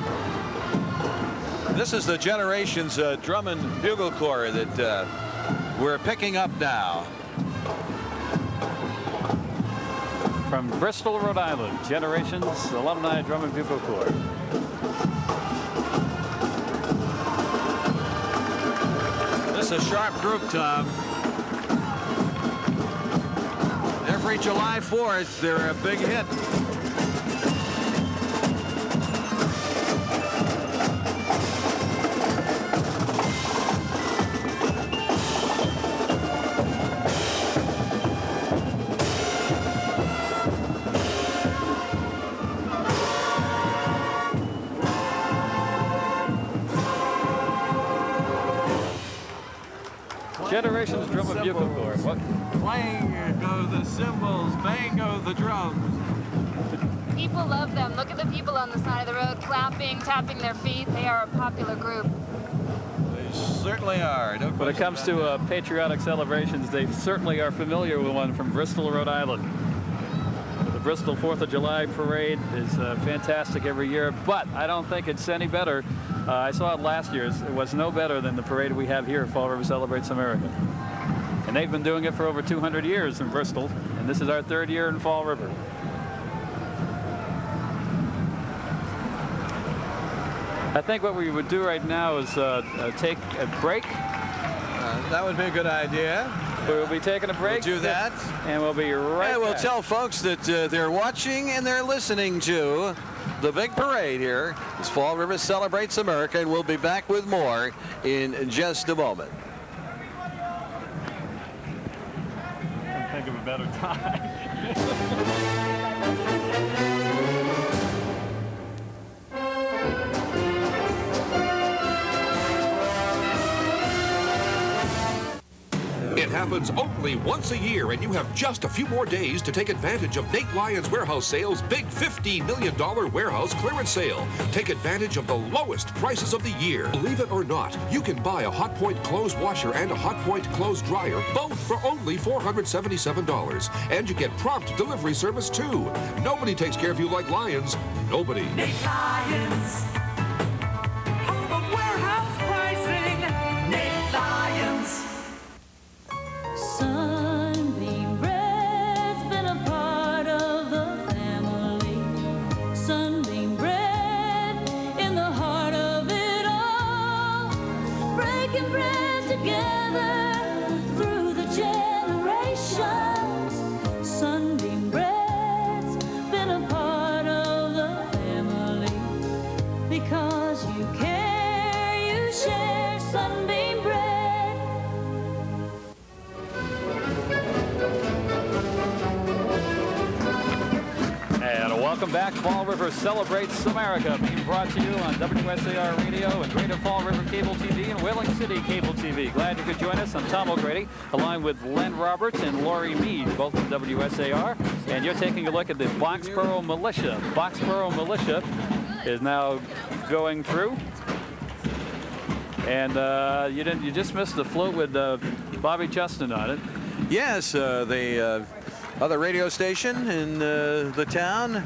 S2: This is the Generations Drum and Bugle Corps that we're picking up now.
S1: From Bristol, Rhode Island, Generations Alumni Drum and Bugle Corps.
S2: This is a sharp group, Tom. Every July 4th, they're a big hit.
S1: Generations Drum and Bugle Corps. What?
S2: Playing go the cymbals, bang go the drums.
S3: People love them. Look at the people on the side of the road clapping, tapping their feet. They are a popular group.
S2: They certainly are. No
S1: When it comes to patriotic celebrations, they certainly are familiar with one from Bristol, Rhode Island. The Bristol 4th of July parade is fantastic every year, but I don't think it's any better. I saw it last year. It was no better than the parade we have here at Fall River Celebrates America. And they've been doing it for over 200 years in Bristol, and this is our third year in Fall River. I think what we would do right now is take a break.
S2: That would be a good idea.
S1: We'll be taking a break.
S2: We'll do that.
S1: And we'll be right
S2: back. We'll
S1: back.
S2: tell folks that they're watching and they're listening to the big parade here as Fall River Celebrates America, and we'll be back with more in just a moment.
S1: Can't think of a better time.
S5: It happens only once a year, and you have just a few more days to take advantage of Nate Lyons Warehouse Sales' big $15 million warehouse clearance sale. Take advantage of the lowest prices of the year. Believe it or not, you can buy a Hotpoint clothes washer and a Hotpoint clothes dryer, both for only $477. And you get prompt delivery service, too. Nobody takes care of you like Lyons. Nobody.
S6: Nate Lyons. Home of warehouse pricing. Nate Lyons.
S4: Sunbeam bread's been a part of the family. Sunbeam bread in the heart of it all. Breaking bread together through the generations. Sunbeam bread's been a part of the family. Because you care, you share Sunbeam bread.
S1: And welcome back. Fall River Celebrates America, being brought to you on WSAR Radio and Greater Fall River Cable TV and Whaling City Cable TV. Glad you could join us. I'm Tom O'Grady, along with Len Roberts and Lori Mead, both from WSAR. And you're taking a look at the Boxborough Militia. Boxborough Militia is now going through. And you just missed the float with Bobby Justin on it.
S2: Yes, the other radio station in the town.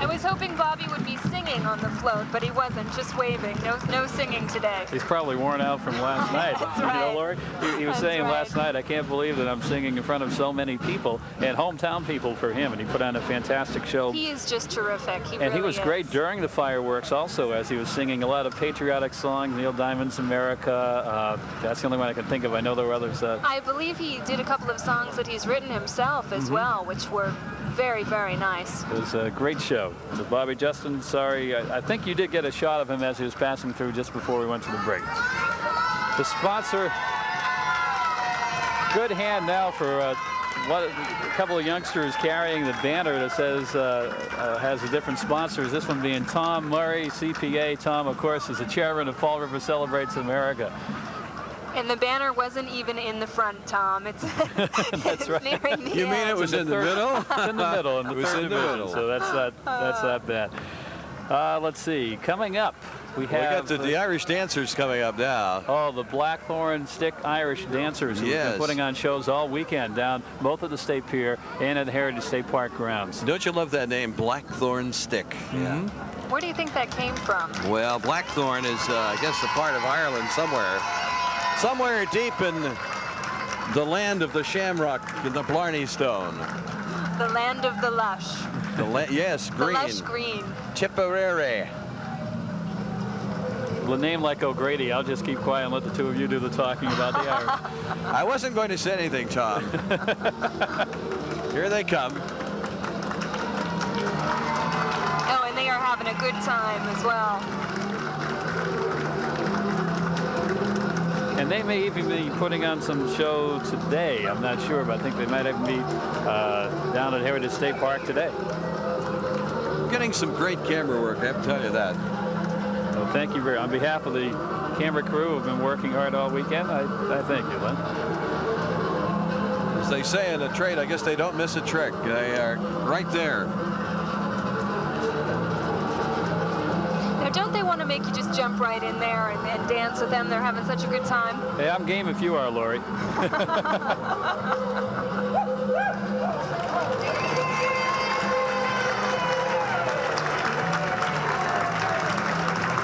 S3: I was hoping Bobby would be singing on the float, but he wasn't, just waving. No singing today.
S1: He's probably worn out from last night.
S3: That's
S1: You know,
S3: right.
S1: Lori? He was
S3: That's
S1: saying
S3: right.
S1: last night, I can't believe that I'm singing in front of so many people, and hometown people for him, and he put on a fantastic show.
S3: He is just terrific. He
S1: And
S3: really
S1: he was
S3: is.
S1: great during the fireworks also, as he was singing a lot of patriotic songs, Neil Diamond's America. That's the only one I can think of. I know there were others.
S3: I believe he did a couple of songs that he's written himself as well, which were very, very nice.
S1: It was a great show. So Bobby Justin, sorry, I think you did get a shot of him as he was passing through just before we went to the break. The sponsor, good hand now for a couple of youngsters carrying the banner that says, has the different sponsors. This one being Tom Murray, CPA. Tom, of course, is the chairman of Fall River Celebrates America.
S3: And the banner wasn't even in the front, Tom. It's,
S1: That's
S3: it's
S1: right.
S3: nearing the
S2: You mean
S3: end.
S2: it was in the
S1: third-
S2: middle?
S1: It's in the middle, in the
S2: It was
S1: third
S2: in the
S1: division,
S2: middle.
S1: so that's not bad. Let's see. Coming up, we
S2: We got
S1: have
S2: the Irish dancers coming up now.
S1: oh, the Blackthorn Stick Irish Dancers, who've
S2: Yes.
S1: been putting on shows all weekend down both at the State Pier and at the Heritage State Park grounds.
S2: Don't you love that name, Blackthorn Stick? Yeah.
S3: Where do you think that came from?
S2: Well, Blackthorn is, I guess, a part of Ireland somewhere. Somewhere deep in the land of the shamrock and the Blarney Stone.
S3: The land of the lush.
S2: Yes, green.
S3: The lush green.
S2: Tipperary.
S1: With a name like O'Grady, I'll just keep quiet and let the two of you do the talking about the Irish.
S2: I wasn't going to say anything, Tom. Here they come.
S3: Oh, and they are having a good time as well.
S1: And they may even be putting on some show today. I'm not sure, but I think they might even be down at Heritage State Park today.
S2: Getting some great camera work, I have to tell you that.
S1: So thank you very much. On behalf of the camera crew who've been working hard all weekend, I thank you, Len.
S2: As they say in a trade, I guess they don't miss a trick. They are right there.
S3: Now, don't they want to make you just jump right in there and dance with them? They're having such a good time.
S1: Hey, I'm game if you are, Lori.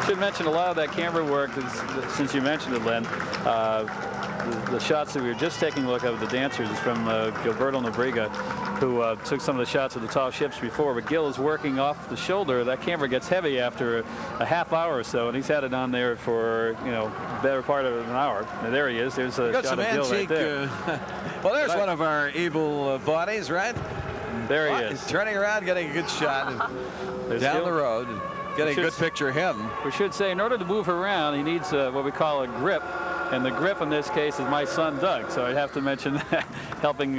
S1: Should mention a lot of that camera work, since you mentioned it, Len. The shots that we were just taking a look at with the dancers is from Gilberto Nobrega, who took some of the shots of the tall ships before. But Gil is working off the shoulder. That camera gets heavy after a half hour or so, and he's had it on there for, you know, better part of an hour. And there he is. There's a
S2: Got
S1: shot
S2: some
S1: of Gil right
S2: antique.
S1: there.
S2: Well, there's
S1: Right.
S2: one of our able bodies, right?
S1: There he
S2: He's
S1: is.
S2: turning around, getting a good shot
S1: There's
S2: down
S1: Gil.
S2: the road, getting a
S1: Should-
S2: good picture of him.
S1: We should say, in order to move around, he needs what we call a grip. And the grip in this case is my son, Doug. So I'd have to mention that, helping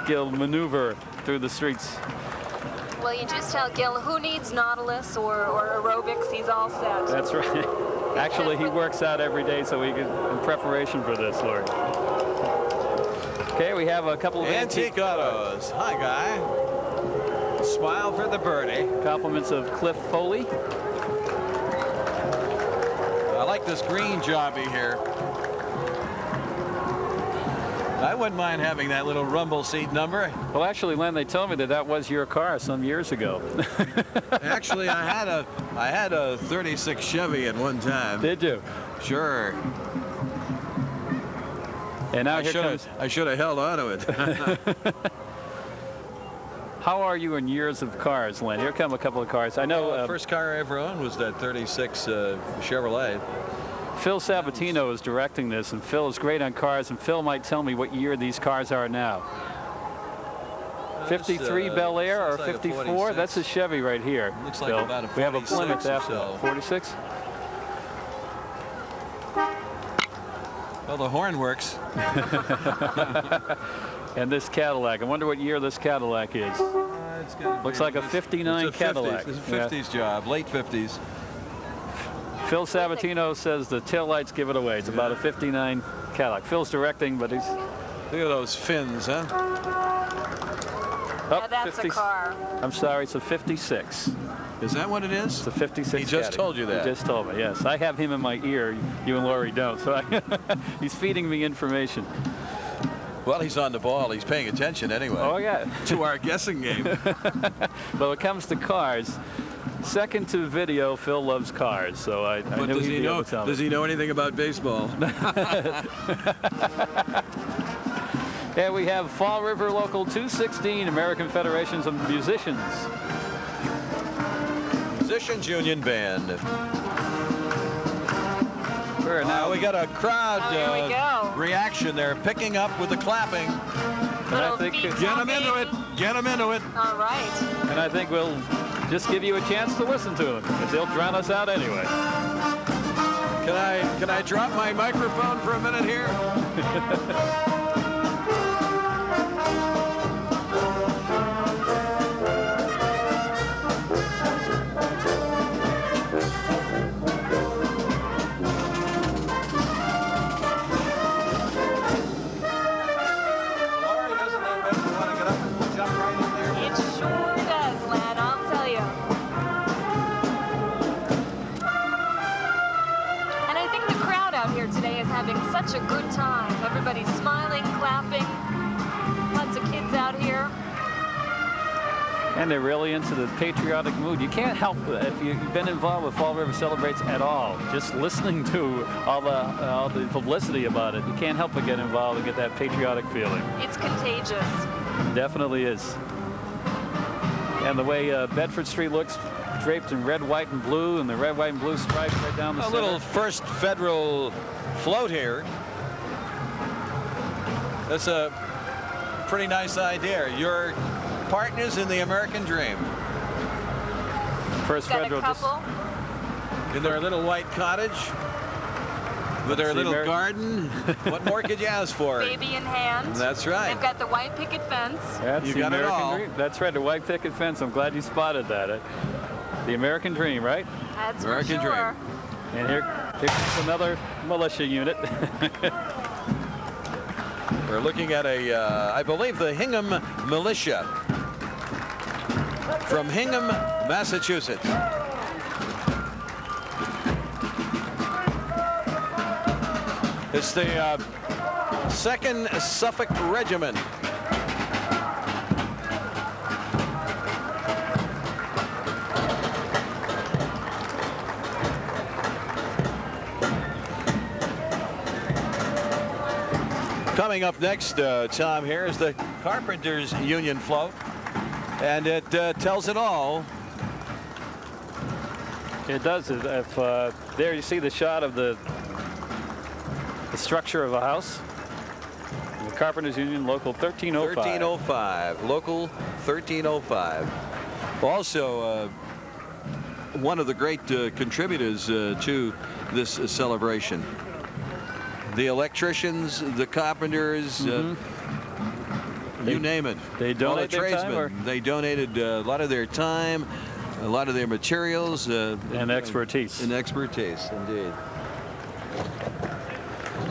S1: Gil maneuver through the streets.
S3: Well, you just tell Gil who needs Nautilus or aerobics. He's all set.
S1: That's right. Actually, he works out every day so he can, in preparation for this, Lord. Okay, we have a couple of
S2: Antique Autos. Hi, Guy. Smile for the birdie.
S1: compliments of Cliff Foley.
S2: I like this green jobby here. I wouldn't mind having that little rumble seat number.
S1: Well, actually, Len, they told me that that was your car some years ago.
S2: Actually, I had a 36 Chevy at one time.
S1: Did you?
S2: Sure.
S1: And now here comes.
S2: I should have held on to it.
S1: How are you in years of cars, Len? Here come a couple of cars. I know.
S2: The first car I ever owned was that 36 Chevrolet.
S1: Phil Sabatino is directing this, and Phil is great on cars, and Phil might tell me what year these cars are now. 53 Bel Air or
S2: looks like a
S1: 54?
S2: 46.
S1: That's a Chevy right here.
S2: Looks like
S1: Phil.
S2: about a
S1: We have a
S2: 46
S1: Plymouth
S2: or
S1: after
S2: so.
S1: 46.
S2: Well, the horn works.
S1: And this Cadillac. I wonder what year this Cadillac is. Looks like a 59
S2: it's a
S1: Cadillac.
S2: 50s. It's a 50s job, late 50s.
S1: Phil Sabatino says the taillights give it away. It's about a 59 Cadillac. Phil's directing, but he's.
S2: Look at those fins, huh?
S1: Oh,
S3: That's a car.
S1: I'm sorry, it's a 56.
S2: Is that what it is?
S1: It's a 56.
S2: He just
S1: Caddy.
S2: told you that.
S1: He just told me, yes. I have him in my ear. You and Lori don't. So he's feeding me information.
S2: Well, he's on the ball. He's paying attention anyway.
S1: Oh, yeah.
S2: To our guessing game.
S1: But when it comes to cars, second to video, Phil loves cars. So I
S2: But
S1: knew
S2: does
S1: he'd
S2: he
S1: be
S2: know?
S1: able to tell me.
S2: Does he know anything about baseball?
S1: And we have Fall River Local 216, American Federations of Musicians.
S2: Musicians Union Band.
S1: We're
S2: Now we got a crowd
S3: Oh, here we go.
S2: reaction. They're picking up with the clapping.
S1: And I think,
S3: feet
S2: Get them into it. Get them into it.
S3: All right.
S1: and I think we'll just give you a chance to listen to them, because they'll drown us out anyway.
S2: Can I drop my microphone for a minute here? Lori, doesn't that make you want to get up and jump right in there?
S3: It sure does, Len, I'll tell you. And I think the crowd out here today is having such a good time. Everybody's smiling, clapping. Lots of kids out here.
S1: And they're really into the patriotic mood. You can't help it if you've been involved with Fall River Celebrates at all. Just listening to all the publicity about it, you can't help but get involved and get that patriotic feeling.
S3: It's contagious.
S1: Definitely is. And the way Bedford Street looks, draped in red, white, and blue, and the red, white, and blue stripes right down the
S2: A
S1: center.
S2: little First Federal float here. That's a pretty nice idea. Your partners in the American dream.
S1: First
S3: Got a
S1: Federal just
S3: couple.
S2: In their little white cottage with their
S1: the
S2: little
S1: American-
S2: garden. What more could you ask for?
S3: Baby in hand.
S2: That's right.
S3: They've got the white picket fence.
S1: That's
S2: You
S1: the
S2: got it
S1: American
S2: all.
S1: dream. That's right, the white picket fence. I'm glad you spotted that. The American dream, right?
S3: That's
S2: American
S3: for sure.
S2: dream.
S1: And here comes another militia unit.
S2: We're looking at I believe the Hingham Militia from Hingham, Massachusetts. It's the 2nd Suffolk Regiment. Coming up next, Tom, here is the Carpenters Union float, and it tells it all.
S1: It does. If there you see the shot of the structure of a house. The Carpenters Union, Local 1305.
S2: 1305, Local 1305. Also, one of the great contributors to this celebration. The electricians, the carpenters, you name it.
S1: They
S2: All the
S1: donate their time,
S2: tradesmen.
S1: or-
S2: They donated a lot of their time, a lot of their materials.
S1: And expertise.
S2: And expertise, indeed.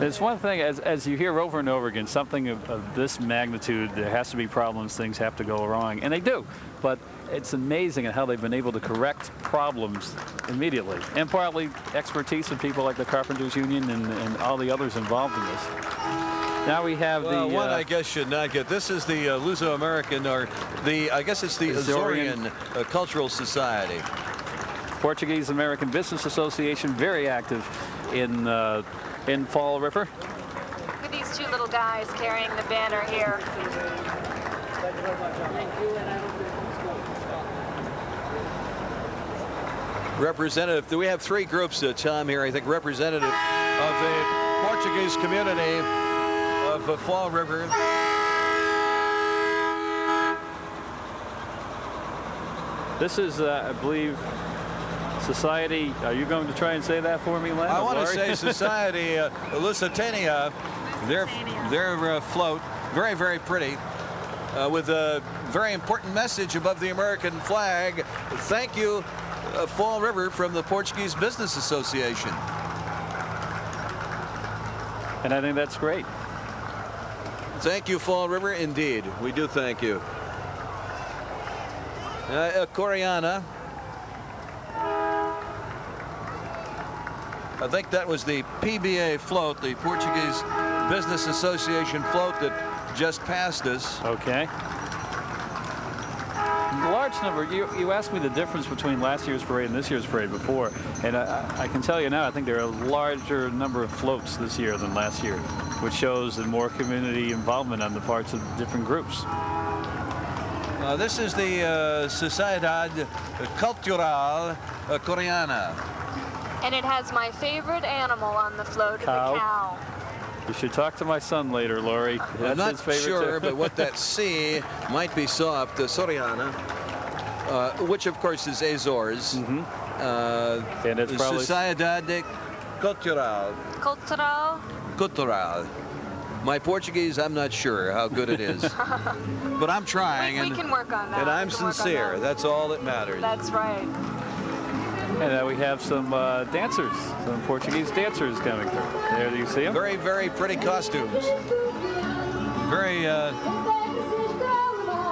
S1: It's one thing, as you hear over and over again, something of this magnitude, there has to be problems, things have to go wrong, and they do. But it's amazing at how they've been able to correct problems immediately, and partly expertise of people like the Carpenters Union and all the others involved in this. Now we have
S2: well, one I guess should not get. This is the Luso-American, or I guess it's the Azorean Cultural Society.
S1: Portuguese American Business Association, very active in Fall River.
S10: Look at these two little guys carrying the banner here.
S2: Representative, we have three groups, Tom, here. I think representative of the Portuguese community of Fall River.
S1: This is, I believe, Society. Are you going to try and say that for me, Len?
S2: I want to say Society Lusitania. Their float, very, very pretty, with a very important message above the American flag. Thank you, Fall River, from the Portuguese Business Association.
S1: And I think that's great.
S2: Thank you, Fall River. Indeed, we do thank you. Coriana. I think that was the PBA float, the Portuguese Business Association float that just passed us.
S1: Okay. Large number. You asked me the difference between last year's parade and this year's parade before, and I can tell you now, I think there are a larger number of floats this year than last year, which shows the more community involvement on the parts of different groups.
S2: This is the Sociedad Cultural Coreana.
S10: And it has my favorite animal on the float,
S1: Cow.
S10: the cow.
S1: You should talk to my son later, Lori.
S2: I'm not
S1: his favorite
S2: sure,
S1: too.
S2: but what that C might be soft, Soriana, which of course is Azores.
S1: And it's probably
S2: Sociedad Cultural. Cultural. My Portuguese, I'm not sure how good it is, but I'm trying.
S10: We can work on that.
S2: And I'm sincere. That's all that matters.
S10: That's right.
S1: And we have some dancers, some Portuguese dancers coming through. There, do you see them?
S2: Very, very pretty costumes. Very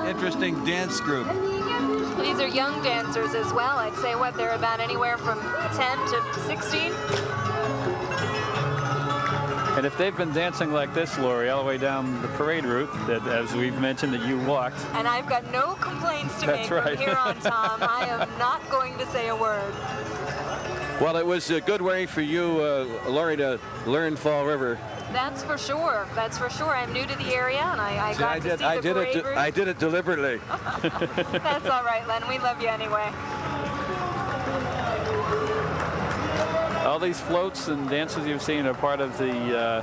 S2: interesting dance group.
S10: These are young dancers as well. I'd say what they're about anywhere from 10 to 16.
S1: And if they've been dancing like this, Lori, all the way down the parade route, that as we've mentioned that you walked.
S10: And I've got no complaints to
S1: That's
S10: make
S1: right.
S10: from here on, Tom. I am not going to say a word.
S2: Well, it was a good way for you, Lori, to learn Fall River.
S10: That's for sure. That's for sure. I'm new to the area, and I got to see the parade route.
S2: I did it deliberately.
S10: That's all right, Len. We love you anyway.
S1: All these floats and dances you've seen are part of the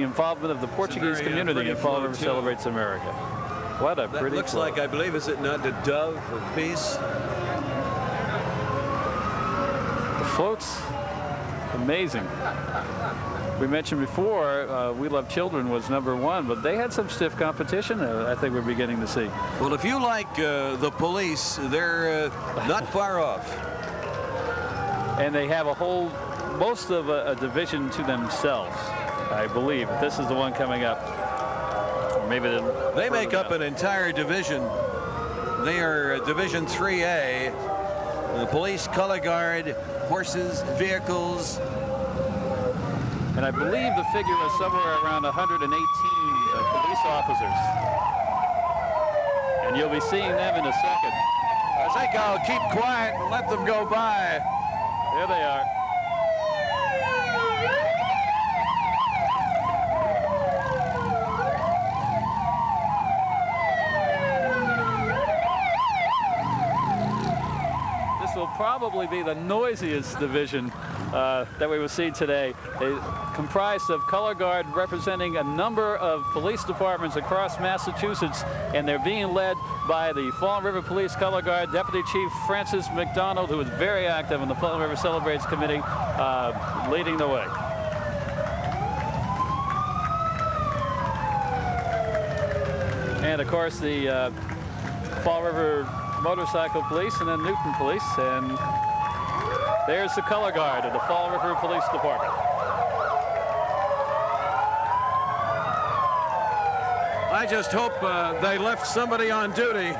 S1: involvement of the Portuguese community in Fall River Celebrates America. What a
S2: That
S1: pretty
S2: looks
S1: float.
S2: like, I believe, is it not the Dove of Peace?
S1: The floats, amazing. We mentioned before, We Love Children was #1, but they had some stiff competition, I think we're beginning to see.
S2: Well, if you like the Police, they're not far off.
S1: And they have most of a division to themselves, I believe. This is the one coming up. Or maybe
S2: they make up an entire division. They are Division 3A. The Police, Color Guard, horses, vehicles.
S1: And I believe the figure was somewhere around 118 police officers. And you'll be seeing them in a second.
S2: I think I'll keep quiet and let them go by.
S1: There they are. This will probably be the noisiest division that we will see today. Comprised of color guard representing a number of police departments across Massachusetts, and they're being led by the Fall River Police Color Guard Deputy Chief Francis McDonald, who is very active in the Fall River Celebrates Committee, leading the way. And of course the Fall River Motorcycle Police and then Newton Police, and There's the color guard of the Fall River Police Department.
S11: I just hope they left somebody on duty.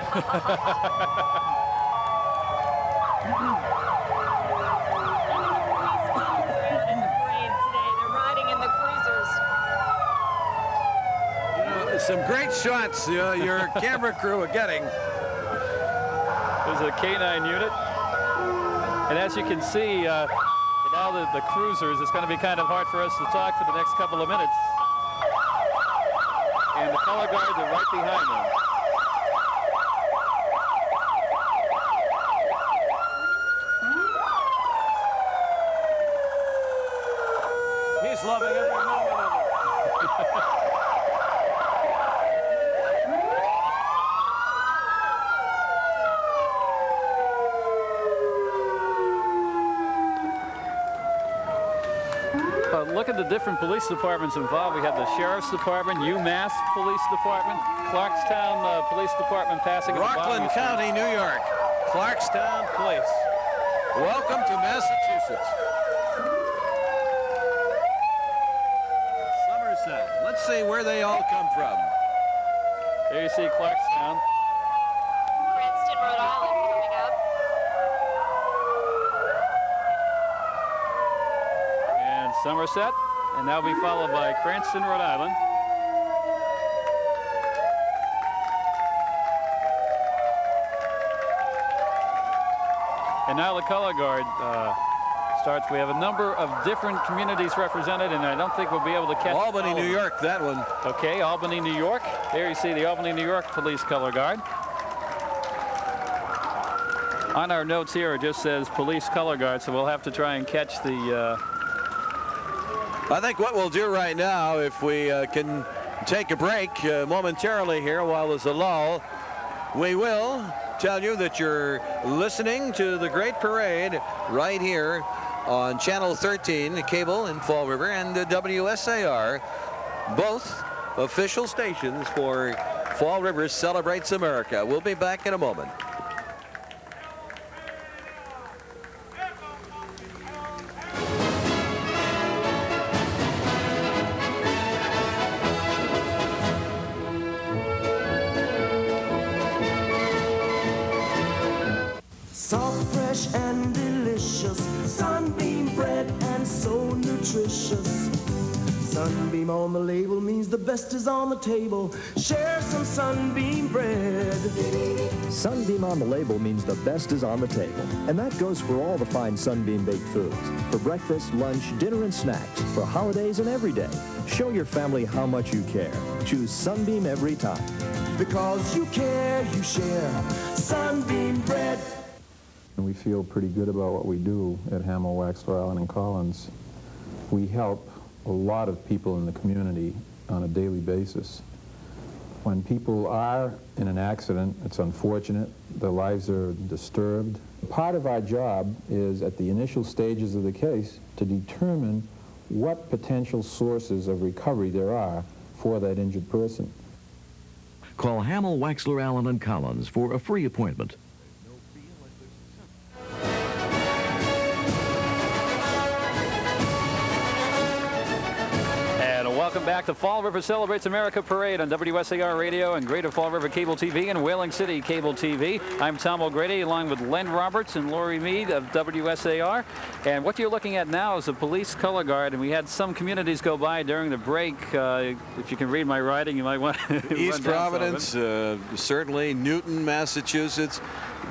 S11: Some great shots your camera crew are getting.
S1: There's a K-9 unit. And as you can see, with all the cruisers, it's going to be kind of hard for us to talk for the next couple of minutes. And the color guards are right behind them.
S11: He's loving every moment of it.
S1: Look at the different police departments involved. We have the Sheriff's Department, UMass Police Department, Clarkstown Police Department passing at the bottom.
S11: Rockland County, New York. Clarkstown Police. Welcome to Massachusetts. Somerset. Let's see where they all come from.
S1: There you see Clarkstown.
S10: Princeton, Rhode Island coming up.
S1: And Somerset, and that'll be followed by Cranston, Rhode Island. And now the color guard starts. We have a number of different communities represented, and I don't think we'll be able to catch
S11: Albany, New York, that one.
S1: Okay, Albany, New York. There you see the Albany, New York Police Color Guard. On our notes here, it just says Police Color Guard, so we'll have to try and catch the...
S11: I think what we'll do right now, if we can take a break momentarily here while there's a lull, we will tell you that you're listening to the Great Parade right here on Channel 13, the cable in Fall River, and the WSAR, both official stations for Fall River Celebrates America. We'll be back in a moment.
S6: Soft, fresh, and delicious. Sunbeam bread and so nutritious. Sunbeam on the label means the best is on the table. Share some Sunbeam bread.
S12: Sunbeam on the label means the best is on the table. And that goes for all the fine Sunbeam baked foods. For breakfast, lunch, dinner, and snacks. For holidays and every day. Show your family how much you care. Choose Sunbeam every time.
S6: Because you care, you share. Sunbeam bread.
S13: And we feel pretty good about what we do at Hamel, Waxler, Allen, and Collins. We help a lot of people in the community on a daily basis. When people are in an accident, it's unfortunate. Their lives are disturbed. Part of our job is, at the initial stages of the case, to determine what potential sources of recovery there are for that injured person.
S8: Call Hamel, Waxler, Allen, and Collins for a free appointment.
S1: Welcome back to Fall River Celebrates America Parade on WSAR Radio and Greater Fall River Cable TV and Whaling City Cable TV. I'm Tom O'Grady along with Len Roberts and Lori Mead of WSAR. And what you're looking at now is a police color guard, and we had some communities go by during the break. If you can read my writing, you might want to
S11: East Providence, certainly Newton, Massachusetts.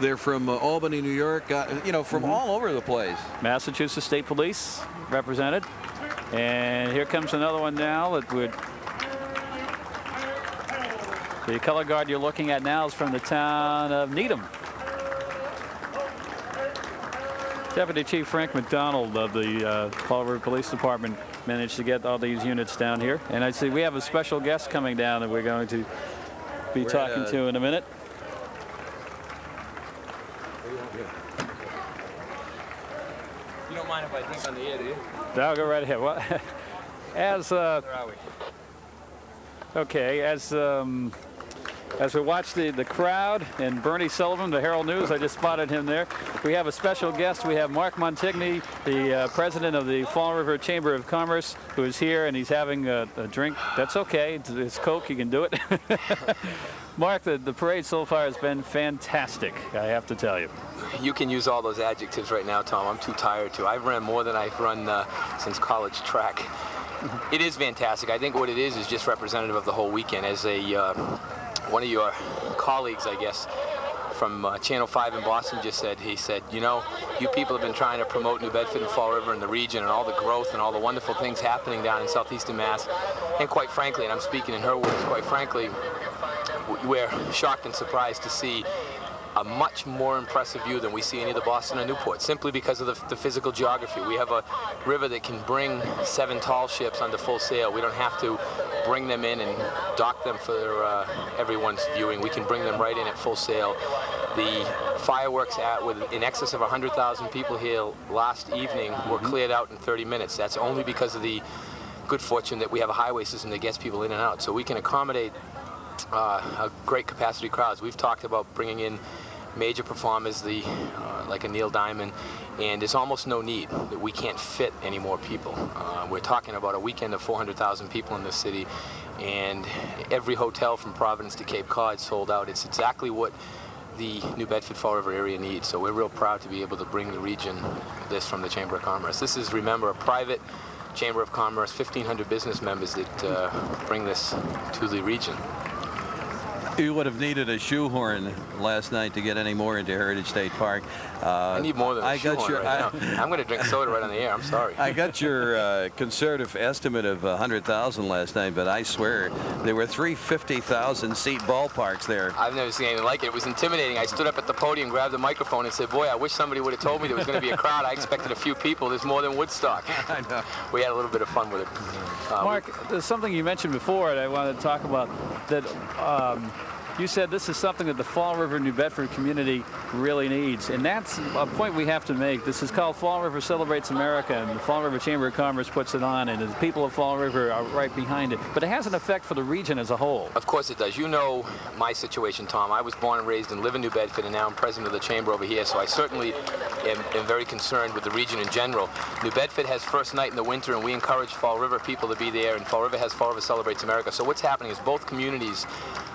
S11: They're from Albany, New York, you know, from all over the place.
S1: Massachusetts State Police represented. And here comes another one now that would... The color guard you're looking at now is from the town of Needham. Deputy Chief Frank McDonald of the Fall River Police Department managed to get all these units down here. And I see we have a special guest coming down that we're going to be talking to in a minute.
S14: You don't mind if I think on the air, do you?
S1: I'll go right ahead. Well, as
S14: Where are we?
S1: okay, as as we watch the crowd and Bernie Sullivan, the Herald News, I just spotted him there. We have a special guest. We have Mark Montigny, the president of the Fall River Chamber of Commerce, who is here, and he's having a drink. That's okay. It's Coke. You can do it. Mark, the parade so far has been fantastic, I have to tell you.
S14: You can use all those adjectives right now, Tom. I'm too tired to. I've ran more than I've run since college track. It is fantastic. I think what it is just representative of the whole weekend. As one of your colleagues, I guess, from Channel 5 in Boston just said, he said, you know, you people have been trying to promote New Bedford and Fall River and the region and all the growth and all the wonderful things happening down in southeastern Mass. And quite frankly, and I'm speaking in her words, quite frankly, we're shocked and surprised to see a much more impressive view than we see in either Boston or Newport, simply because of the physical geography. We have a river that can bring 7 tall ships under full sail. We don't have to bring them in and dock them for everyone's viewing. We can bring them right in at full sail. The fireworks with in excess of 100,000 people here last evening were cleared out in 30 minutes. That's only because of the good fortune that we have a highway system that gets people in and out. So we can accommodate a great capacity crowds. We've talked about bringing in major performers, like a Neil Diamond, and there's almost no need. That we can't fit any more people. We're talking about a weekend of 400,000 people in this city, and every hotel from Providence to Cape Cod sold out. It's exactly what the New Bedford Fall River area needs. So we're real proud to be able to bring the region this from the Chamber of Commerce. This is, remember, a private Chamber of Commerce, 1,500 business members that bring this to the region.
S11: You would have needed a shoehorn last night to get any more into Heritage State Park.
S14: I need more than a shoehorn right now. I'm going to drink soda right on the air. I'm sorry.
S11: I got your conservative estimate of 100,000 last night, but I swear there were 3 50,000-seat ballparks there.
S14: I've never seen anything like it. It was intimidating. I stood up at the podium, grabbed the microphone, and said, boy, I wish somebody would have told me there was going to be a crowd. I expected a few people. There's more than Woodstock.
S11: I know.
S14: We had a little bit of fun with it.
S1: Mark, there's something you mentioned before that I wanted to talk about, that you said this is something that the Fall River New Bedford community really needs, and that's a point we have to make. This is called Fall River Celebrates America, and the Fall River Chamber of Commerce puts it on, and the people of Fall River are right behind it. But it has an effect for the region as a whole.
S14: Of course it does. You know my situation, Tom. I was born and raised and live in New Bedford, and now I'm president of the Chamber over here, so I certainly am very concerned with the region in general. New Bedford has first night in the winter, and we encourage Fall River people to be there, and Fall River has Fall River Celebrates America. So what's happening is both communities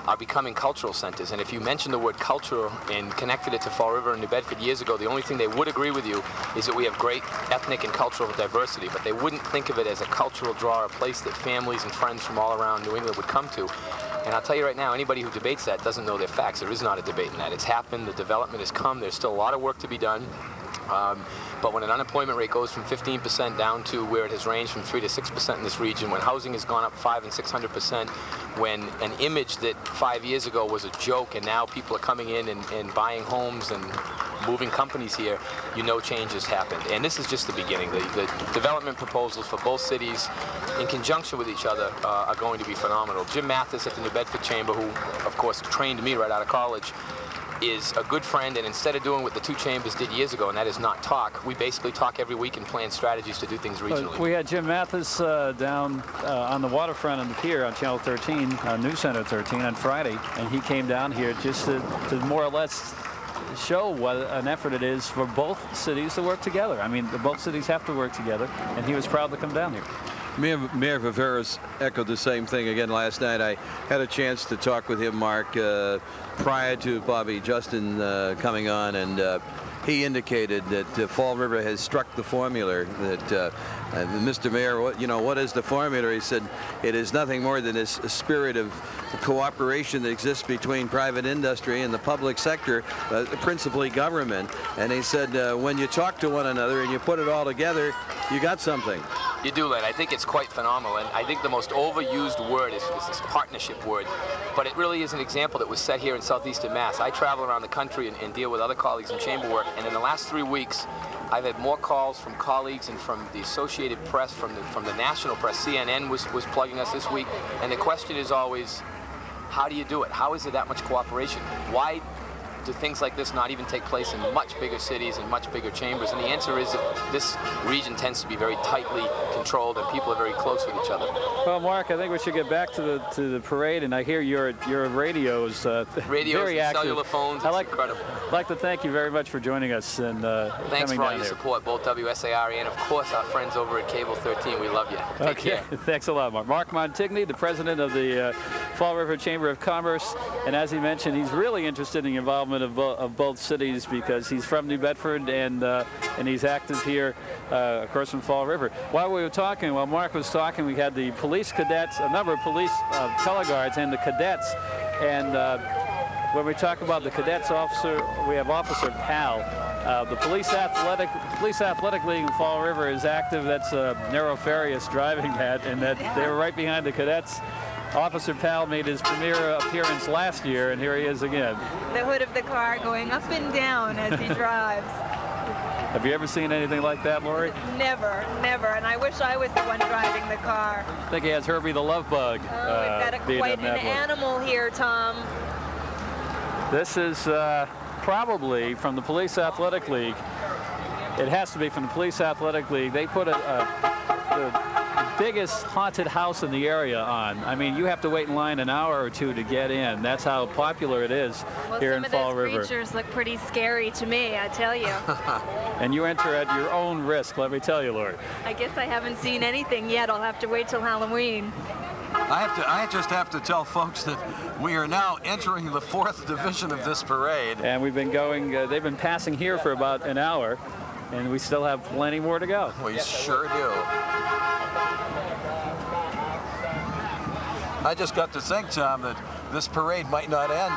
S14: are becoming cultural centers. And if you mention the word cultural and connected it to Fall River and New Bedford years ago, the only thing they would agree with you is that we have great ethnic and cultural diversity, but they wouldn't think of it as a cultural draw, a place that families and friends from all around New England would come to. And I'll tell you right now, anybody who debates that doesn't know their facts. There is not a debate in that. It's happened, the development has come, there's still a lot of work to be done. But when an unemployment rate goes from 15% down to where it has ranged from 3 to 6% in this region, when housing has gone up 500% and 600%, when an image that 5 years ago was a joke and now people are coming in and buying homes and moving companies here, you know change has happened. And this is just the beginning. The development proposals for both cities in conjunction with each other are going to be phenomenal. Jim Mathis at the New Bedford Chamber, who of course trained me right out of college, is a good friend, and instead of doing what the two chambers did years ago, and that is not talk, we basically talk every week and plan strategies to do things regionally.
S1: We had Jim Mathis down on the waterfront on the pier on Channel 13, News Center 13 on Friday, and he came down here just to more or less show what an effort it is for both cities to work together. I mean, both cities have to work together, and he was proud to come down here.
S11: Mayor Viveros echoed the same thing again last night. I had a chance to talk with him, Mark, prior to Bobby Justin coming on, and he indicated that Fall River has struck the formula. That Mr. Mayor, what is the formula? He said it is nothing more than this spirit of cooperation that exists between private industry and the public sector, principally government. And he said when you talk to one another and you put it all together, you got something.
S14: You do, Len. I think it's quite phenomenal, and I think the most overused word is this partnership word, but it really is an example that was set here in southeastern Mass. I travel around the country and deal with other colleagues in chamber work, and in the last 3 weeks, I've had more calls from colleagues and from the Associated Press, from the national press. CNN was plugging us this week, and the question is always, how do you do it? How is there that much cooperation? Why do things like this not even take place in much bigger cities and much bigger chambers? And the answer is that this region tends to be very tightly controlled and people are very close with each other.
S1: Well, Mark, I think we should get back to the parade, and I hear your radios very
S14: and
S1: active.
S14: cellular phones, it's incredible.
S1: I'd like to thank you very much for joining us and
S14: Thanks
S1: coming
S14: for all
S1: down
S14: your
S1: here.
S14: support, both WSAR and, of course, our friends over at Cable 13. We love you. Take care.
S1: Thanks a lot, Mark. Mark Montigny, the president of the Fall River Chamber of Commerce, and as he mentioned, he's really interested in the involvement of both cities because he's from New Bedford and he's active here, of course, in Fall River. While we were talking, while Mark was talking, we had the police cadets, a number of police color guards and the cadets, and when we talk about the cadets officer, we have Officer Powell. The Police Athletic League in Fall River is active. That's Nero Farias driving that, and that they were right behind the cadets. Officer Powell made his premiere appearance last year, and here he is again.
S15: The hood of the car going up and down as he drives.
S1: Have you ever seen anything like that, Lori?
S15: Never, never. And I wish I was the one driving the car.
S1: I think he has Herbie the Love Bug.
S15: We've got quite an animal here, Tom.
S1: This is probably from the Police Athletic League. It has to be from the Police Athletic League. They put the biggest haunted house in the area on. I mean, you have to wait in line an hour or two to get in. That's how popular it is here in Fall River.
S3: Some of those creatures look pretty scary to me, I tell you.
S1: And you enter at your own risk, let me tell you, Lori.
S3: I guess I haven't seen anything yet. I'll have to wait till Halloween.
S2: I just have to tell folks that we are now entering the 4th division of this parade.
S1: And we've been going, they've been passing here for about an hour, and we still have plenty more to go.
S2: We sure do. I just got to think, Tom, that this parade might not end.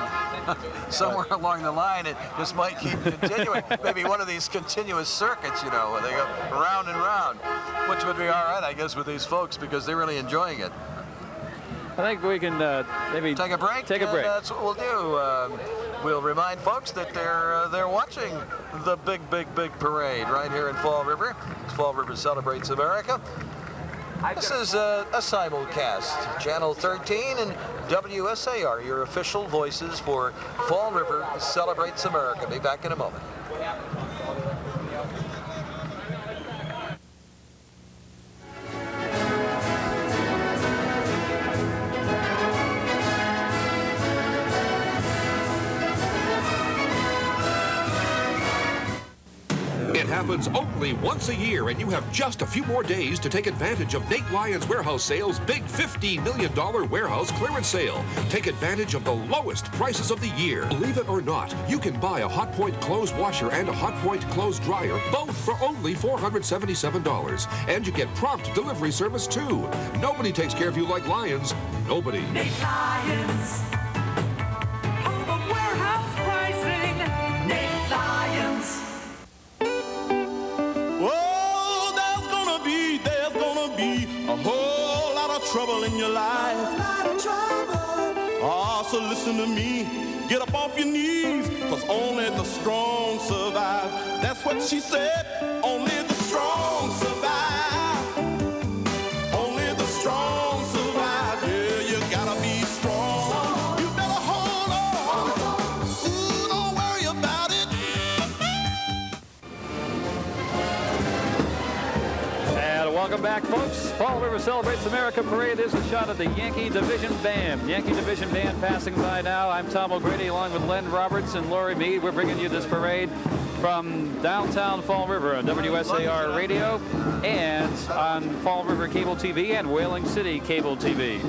S2: Somewhere along the line, it just might keep continuing. Maybe one of these continuous circuits, you know, where they go round and round, which would be all right, I guess, with these folks because they're really enjoying it.
S1: I think we can maybe
S2: take a break. That's what we'll do. We'll remind folks that they're watching the big parade right here in Fall River. It's Fall River Celebrates America. This is a simulcast, Channel 13 and WSAR, your official voices for Fall River Celebrates America. Be back in a moment.
S5: It happens only once a year, and you have just a few more days to take advantage of Nate Lyons Warehouse Sales' big $15 million warehouse clearance sale. Take advantage of the lowest prices of the year. Believe it or not, you can buy a Hotpoint clothes washer and a Hotpoint clothes dryer, both for only $477. And you get prompt delivery service, too. Nobody takes care of you like Lyons. Nobody.
S6: Nate Lyons. Home of warehouse pricing. Nate Lyons.
S16: Oh, there's gonna be a whole lot of trouble in your life. Oh, so listen to me. Get up off your knees, cause only the strong survive. That's what she said. Only the strong survive. Only the strong survive. Yeah, you gotta be strong. You better hold on. Ooh, don't worry about it.
S1: And welcome back, folks. Fall River Celebrates America Parade. There's a shot of the Yankee Division Band. Yankee Division Band passing by now. I'm Tom O'Grady along with Len Roberts and Lori Mead. We're bringing you this parade from downtown Fall River on WSAR Radio and on Fall River Cable TV and Whaling City Cable TV.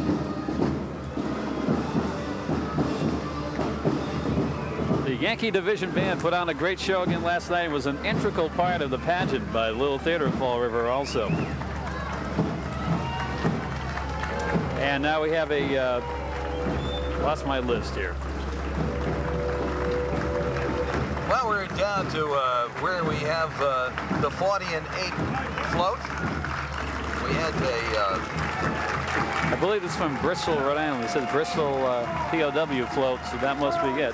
S1: The Yankee Division Band put on a great show again last night. It was an integral part of the pageant by Little Theater of Fall River also. And now we have a, lost my list here.
S2: Well, we're down to where we have the 40 and 8 float. We had
S1: I believe it's from Bristol, Rhode Island. It says Bristol POW float, so that must be it.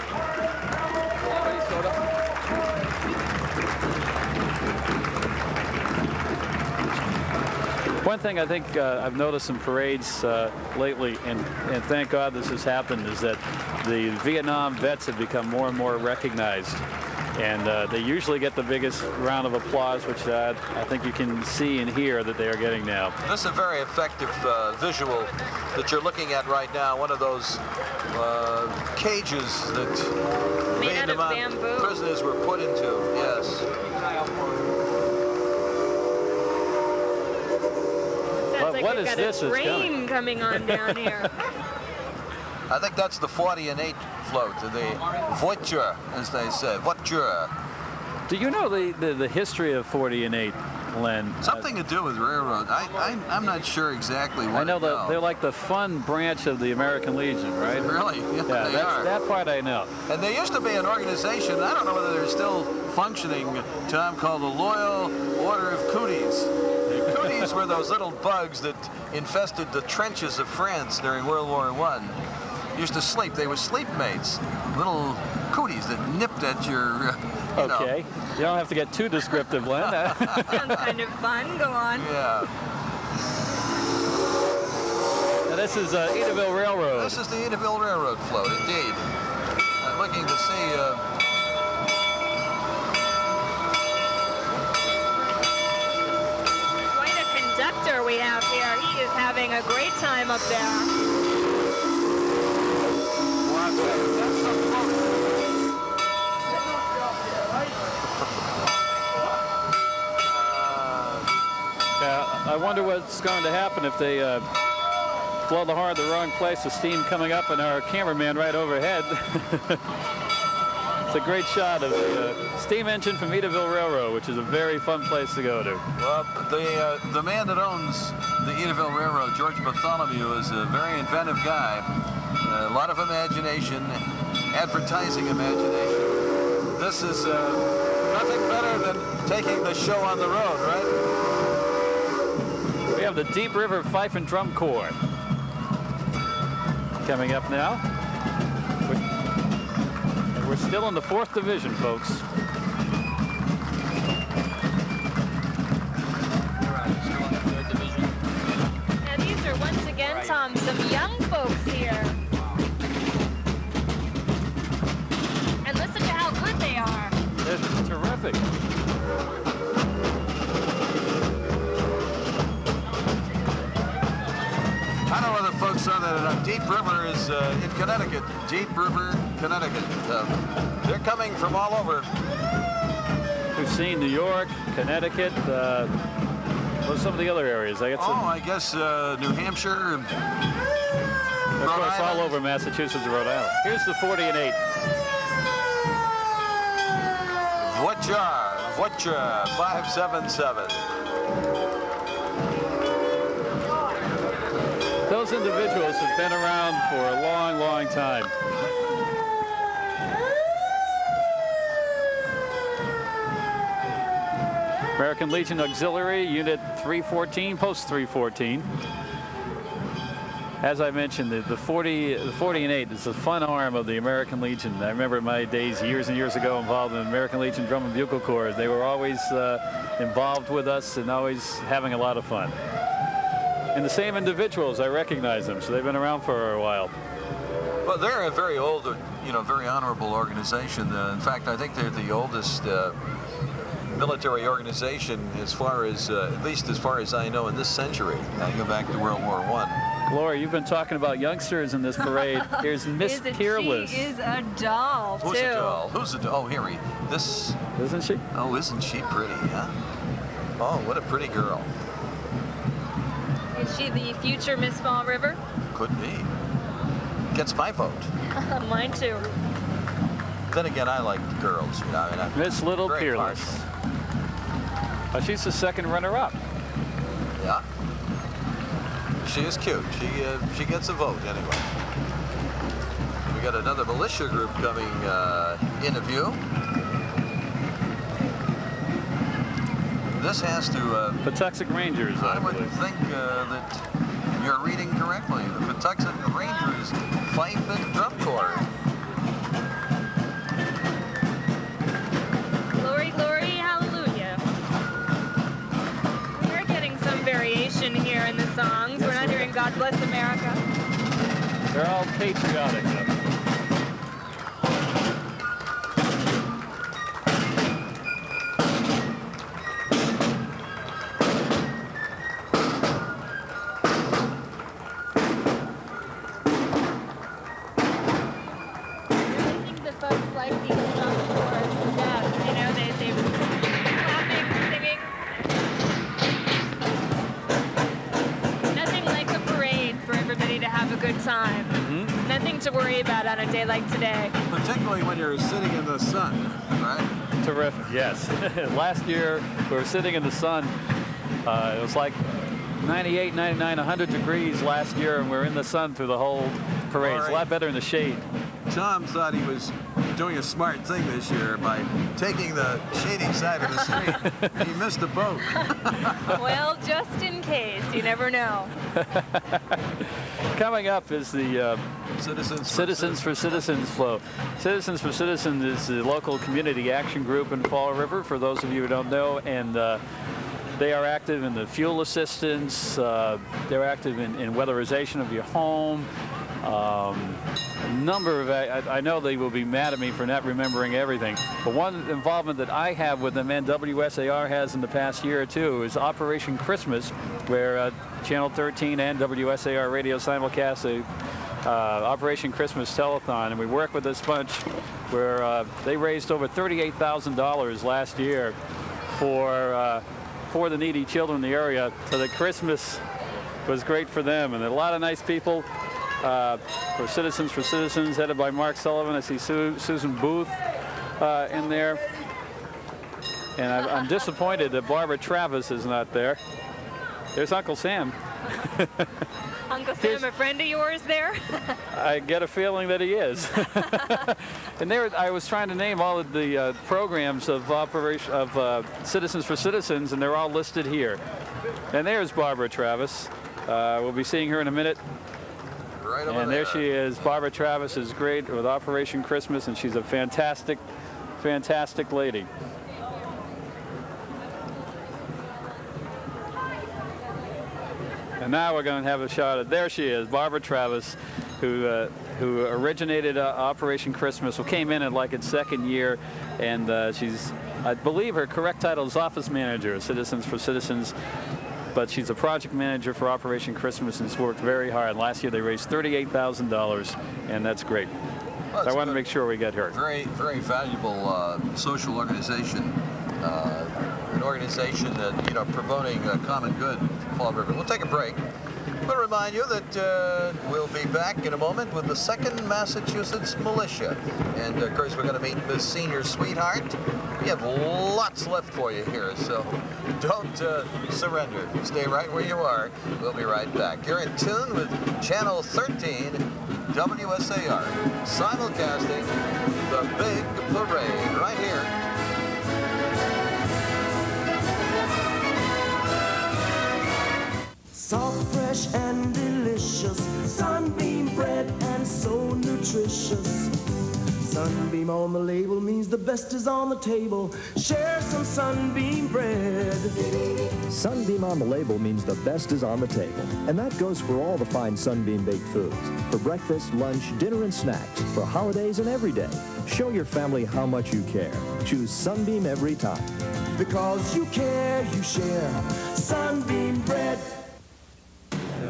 S1: One thing I think I've noticed in parades lately, and thank God this has happened, is that the Vietnam vets have become more and more recognized. And they usually get the biggest round of applause, which I think you can see and hear that they are getting now.
S2: This is a very effective visual that you're looking at right now. One of those cages that
S3: Made out of
S2: Vietnam
S3: bamboo.
S2: prisoners were put into. Yes.
S3: Sounds like
S1: what
S3: we've
S1: is
S3: got
S1: this
S3: a
S1: that's
S3: train coming on down here.
S2: I think that's the 40 and 8 float, the voiture, as they say, voiture.
S1: Do you know the history of 40 and 8, Len?
S2: Something to do with railroad. I'm not sure exactly what.
S1: I know that they're like the fun branch of the American Legion, right?
S2: Really? Yeah, they are.
S1: That part I know.
S2: And there used to be an organization, I don't know whether they're still functioning, Tom, called the Loyal Order of Cooties. The cooties were those little bugs that infested the trenches of France during World War I. Used to sleep. They were sleep mates. Little cooties that nipped at your, you know.
S1: Okay. You don't have to get too descriptive, Len.
S15: Sounds kind of fun. Go on.
S2: Yeah.
S1: Now, this is Edaville Railroad.
S2: This is the Edaville Railroad float, indeed. I'm looking to see.
S15: Quite a conductor we have here. He is having a great time up there.
S1: I wonder what's going to happen if they blow the horn at the wrong place. The steam coming up and our cameraman right overhead. It's a great shot of the steam engine from Edaville Railroad, which is a very fun place to go to.
S2: Well, the man that owns the Edaville Railroad, George Bartholomew, is a very inventive guy. A lot of imagination, advertising imagination. This is nothing better than taking the show on the road, right?
S1: We have the Deep River Fife and Drum Corps coming up now. And we're still in the 4th Division, folks.
S3: Now these are once again, Tom, some young folks here. And listen to how good they are.
S1: It's terrific.
S2: I don't know whether folks know that Deep River is in Connecticut. Deep River, Connecticut. They're coming from all over.
S1: We've seen New York, Connecticut, what's some of the other areas? I
S2: guess New Hampshire.
S1: Of course, all over Massachusetts and Rhode Island. Here's the 40 and 8.
S2: Voiture, 577.
S1: Those individuals have been around for a long, long time. American Legion Auxiliary, Unit 314, Post 314. As I mentioned, the 40 and 8 is the fun arm of the American Legion. I remember my days years and years ago involved in the American Legion Drum and Bugle Corps. They were always involved with us and always having a lot of fun. And the same individuals, I recognize them, so they've been around for a while.
S2: Well, they're a very old, very honorable organization. In fact, I think they're the oldest military organization as far as, at least as far as I know, in this century. I go back to World War I.
S1: Gloria, you've been talking about youngsters in this parade. Here's Miss Peerless.
S15: She is a doll,
S2: Who's
S15: too.
S2: a doll? Who's a doll? Oh, here this.
S1: Isn't she?
S2: Oh, isn't she pretty, huh? Oh, what a pretty girl.
S3: Is she the future Miss Fall River?
S2: Could be. Gets my vote.
S3: Mine too.
S2: Then again, I like girls.
S1: Miss Little
S2: very
S1: Peerless.
S2: partial.
S1: She's the second runner-up.
S2: Yeah. She is cute. She gets a vote anyway. We got another militia group coming into view. This has to...
S1: Patuxent Rangers,
S2: I would think that you're reading correctly. The Patuxent Rangers Fife and Drum Corps.
S3: Glory, glory, hallelujah. We're getting some variation
S1: They're all patriotic.
S3: Time. Nothing to worry about on a day like today.
S2: Particularly when you're sitting in the sun, right?
S1: Terrific, yes. Last year, we were sitting in the sun. It was like 98, 99, 100 degrees last year, and we're in the sun through the whole parade. It's a lot better in the shade.
S2: Tom thought he was doing a smart thing this year by taking the shady side of the street. He missed a boat.
S3: Well, just in case. You never know.
S1: Coming up is the Citizens for Citizens flow. Citizens for Citizens is the local community action group in Fall River, for those of you who don't know, and they are active in the fuel assistance. They're active in weatherization of your home. A number of, I know they will be mad at me for not remembering everything, but one involvement that I have with them and WSAR has in the past year or two is Operation Christmas, where Channel 13 and WSAR Radio simulcast a Operation Christmas telethon, and we work with this bunch where they raised over $38,000 last year for the needy children in the area, so that Christmas was great for them, and a lot of nice people. For Citizens, headed by Mark Sullivan. I see Susan Booth in there. And I'm disappointed that Barbara Travis is not there. There's Uncle Sam.
S3: Uncle Sam, a friend of yours there?
S1: I get a feeling that he is. And there, I was trying to name all of the programs of Citizens for Citizens, and they're all listed here. And there's Barbara Travis. We'll be seeing her in a minute.
S2: Right over
S1: and there she is. Barbara Travis is great with Operation Christmas, and she's a fantastic, fantastic lady. And now we're going to have a shot at, there she is, Barbara Travis, who originated Operation Christmas, who came in at like its second year, and she's, I believe her correct title is Office Manager at Citizens for Citizens. But she's a project manager for Operation Christmas and has worked very hard. Last year they raised $38,000, and that's great.
S2: Well,
S1: so I want to make sure we get her.
S2: Very, very valuable social organization. An organization that, you know, promoting common good in Fall River. We'll take a break. We'll remind you that we'll be back in a moment with the 2nd Massachusetts Militia. And, of course, we're going to meet Miss Senior Sweetheart. We have lots left for you here, so don't surrender. Stay right where you are. We'll be right back. You're in tune with Channel 13, WSAR, simulcasting the Big Parade right here.
S6: Soft, fresh, and delicious. Sunbeam bread and so nutritious. Sunbeam on the label means the best is on the table. Share some Sunbeam bread.
S12: Sunbeam on the label means the best is on the table. And that goes for all the fine Sunbeam baked foods. For breakfast, lunch, dinner, and snacks. For holidays and every day. Show your family how much you care. Choose Sunbeam every time.
S6: Because you care, you share. Sunbeam bread.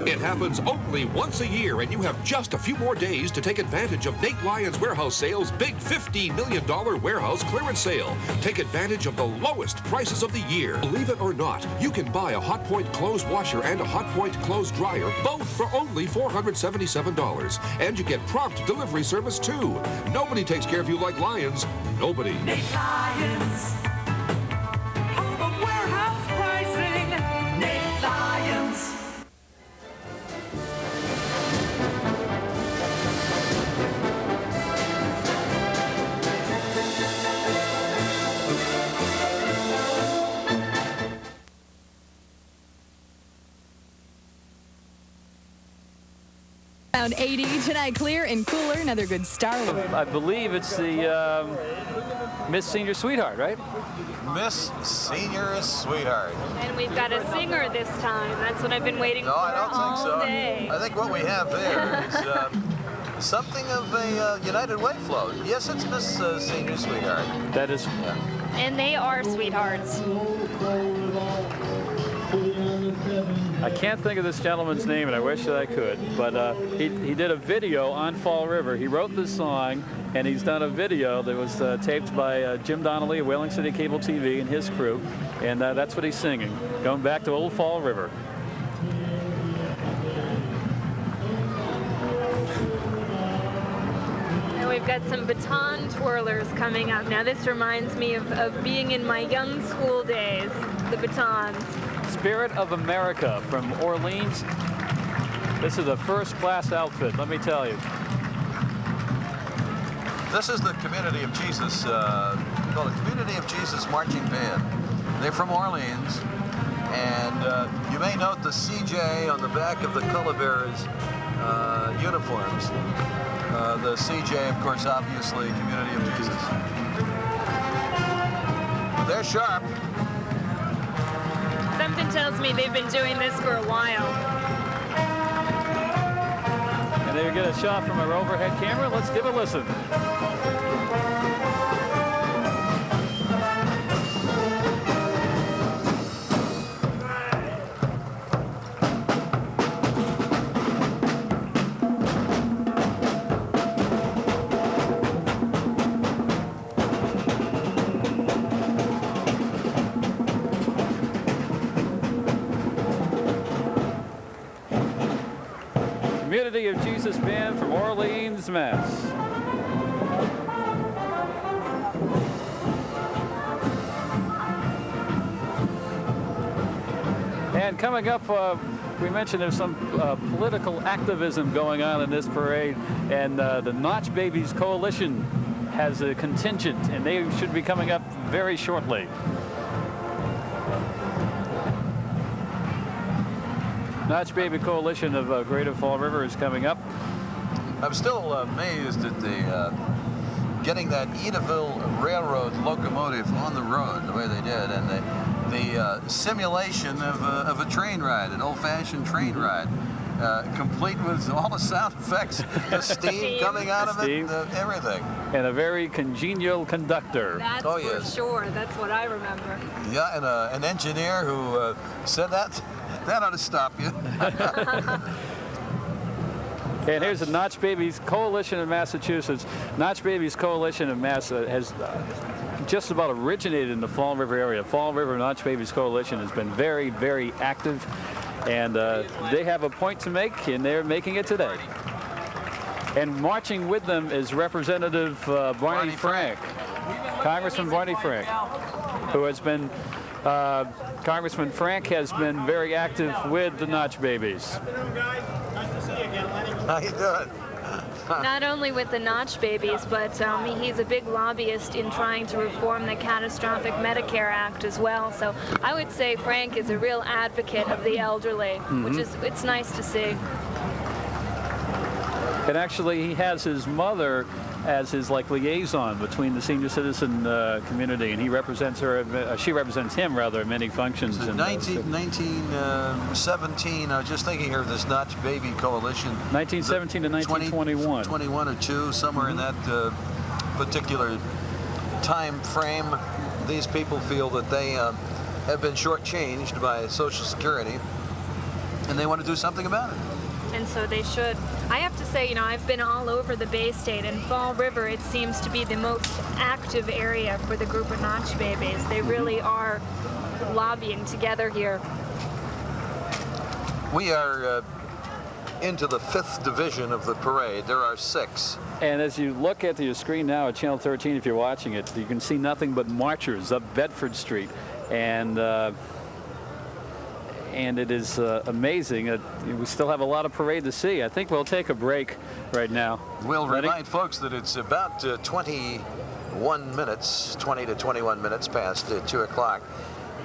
S5: It happens only once a year, and you have just a few more days to take advantage of Nate Lyons Warehouse Sales' big $15 million warehouse clearance sale. Take advantage of the lowest prices of the year. Believe it or not, you can buy a Hotpoint clothes washer and a Hotpoint clothes dryer, both for only $477. And you get prompt delivery service, too. Nobody takes care of you like Lyons. Nobody.
S6: Nate Lyons. Home of warehouse pricing. Nate Lyons.
S17: Around 80 tonight, clear and cooler. Another good start.
S1: I believe it's the Miss Senior Sweetheart, right?
S2: Miss Senior Sweetheart.
S3: And we've got a singer this time. That's what I've been waiting for
S2: I don't think
S3: all
S2: so.
S3: day.
S2: I think what we have there is something of a United Way float. Yes, it's Miss Senior Sweetheart.
S1: That is.
S2: Yeah.
S15: And they are sweethearts.
S1: I can't think of this gentleman's name, and I wish that I could, but he did a video on Fall River. He wrote this song, and he's done a video that was taped by Jim Donnelly of Whaling City Cable TV and his crew, and that's what he's singing, going back to old Fall River.
S3: And we've got some baton twirlers coming up. Now this reminds me of being in my young school days, the batons.
S1: Spirit of America from Orleans. This is a first-class outfit, let me tell you.
S2: This is the Community of Jesus, called the Community of Jesus Marching Band. They're from Orleans, and you may note the CJ on the back of the color bearers' uniforms. The CJ, of course, obviously Community of Jesus. They're sharp.
S15: Something tells me they've been doing this for a while.
S1: And there you get a shot from our overhead camera. Let's give a listen. Community of Jesus Band from Orleans, Mass. And coming up, we mentioned there's some political activism going on in this parade, and the Notch Babies Coalition has a contingent, and they should be coming up very shortly. Notch Baby Coalition of Greater Fall River is coming up.
S2: I'm still amazed at the getting that Edaville Railroad locomotive on the road the way they did, and the simulation of a train ride, an old-fashioned train ride, complete with all the sound effects, the steam coming out of it, everything.
S1: And a very congenial conductor.
S3: That's
S2: oh,
S3: for
S2: yes.
S3: sure. That's what I remember.
S2: Yeah, and an engineer who said that ought to stop you.
S1: And here's the Notch Babies Coalition of Massachusetts. Notch Babies Coalition of Mass has just about originated in the Fall River area. Fall River Notch Babies Coalition has been very, very active, and they have a point to make, and they're making it today. And marching with them is Representative Barney Frank, Congressman Barney Frank, who has been, Congressman Frank has been very active with the Notch Babies.
S2: How you doing?
S3: Not only with the Notch Babies, but he's a big lobbyist in trying to reform the Catastrophic Medicare Act as well. So I would say Frank is a real advocate of the elderly, which is, it's nice to see.
S1: And actually, he has his mother as his liaison between the senior citizen community, and he represents her. She represents him rather at many functions.
S2: So 1917. I was just thinking here of this Notch Baby Coalition.
S1: 1917 to 1921.
S2: 21 or 2, somewhere in that particular time frame. These people feel that they have been shortchanged by Social Security, and they want to do something about it.
S3: And so they should. I have to say, you know, I've been all over the Bay State, and Fall River, it seems to be the most active area for the group of Notch Babies. They really are lobbying together here.
S2: We are into the 5th division of the parade. There are 6.
S1: And as you look at your screen now at Channel 13, if you're watching it, you can see nothing but marchers up Bedford Street. And it is amazing. We still have a lot of parade to see. I think we'll take a break right now.
S2: We'll remind folks that it's about 21 minutes, 20 to 21 minutes past 2 o'clock.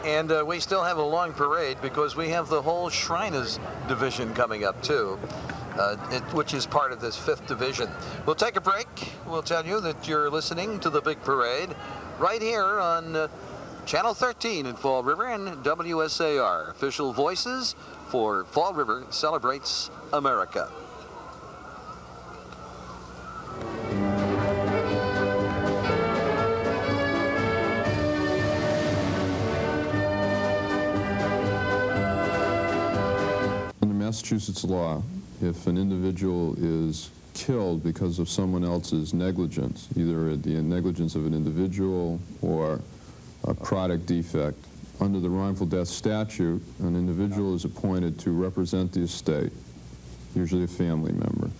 S2: And we still have a long parade because we have the whole Shriners division coming up too, which is part of this 5th division. We'll take a break. We'll tell you that you're listening to the big parade right here on Channel 13 in Fall River and WSAR, official voices for Fall River Celebrates America.
S18: Massachusetts law, if an individual is killed because of someone else's negligence, either the negligence of an individual or a product defect, under the wrongful death statute, an individual is appointed to represent the estate, usually a family member,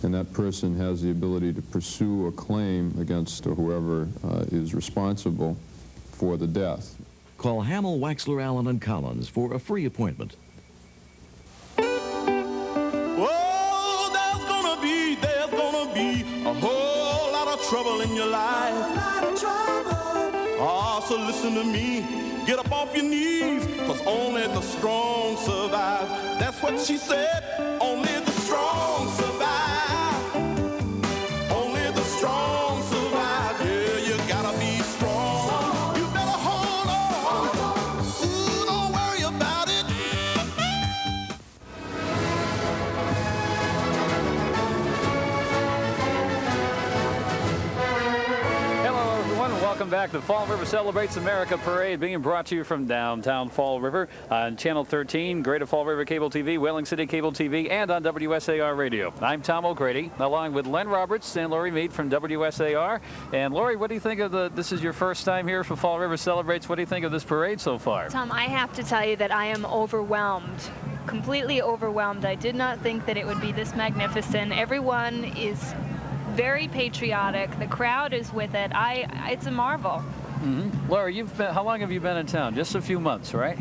S18: and that person has the ability to pursue a claim against whoever is responsible for the death.
S8: Call Hamill, Waxler, Allen, and Collins for a free appointment.
S16: Oh, there's gonna be a whole lot of trouble in your life. Oh, so listen to me. Get up off your knees, 'cause only the strong survive. That's what she said. Only the strong survive. Only the strong survive. Yeah, you gotta be strong. You better hold on. Ooh, don't worry about it.
S1: Hello, everyone. Welcome back to Fall River Celebrates America Parade, being brought to you from downtown Fall River on Channel 13, Greater Fall River Cable TV, Whaling City Cable TV, and on WSAR Radio. I'm Tom O'Grady, along with Len Roberts and Lori Mead from WSAR. And Lori, what do you think of this is your first time here for Fall River Celebrates. What do you think of this parade so far?
S3: Tom, I have to tell you that I am overwhelmed. Completely overwhelmed. I did not think that it would be this magnificent. Everyone is very patriotic. The crowd is with it. It's a marvel.
S1: Mm-hmm. Laura, how long have you been in town? Just a few months, right?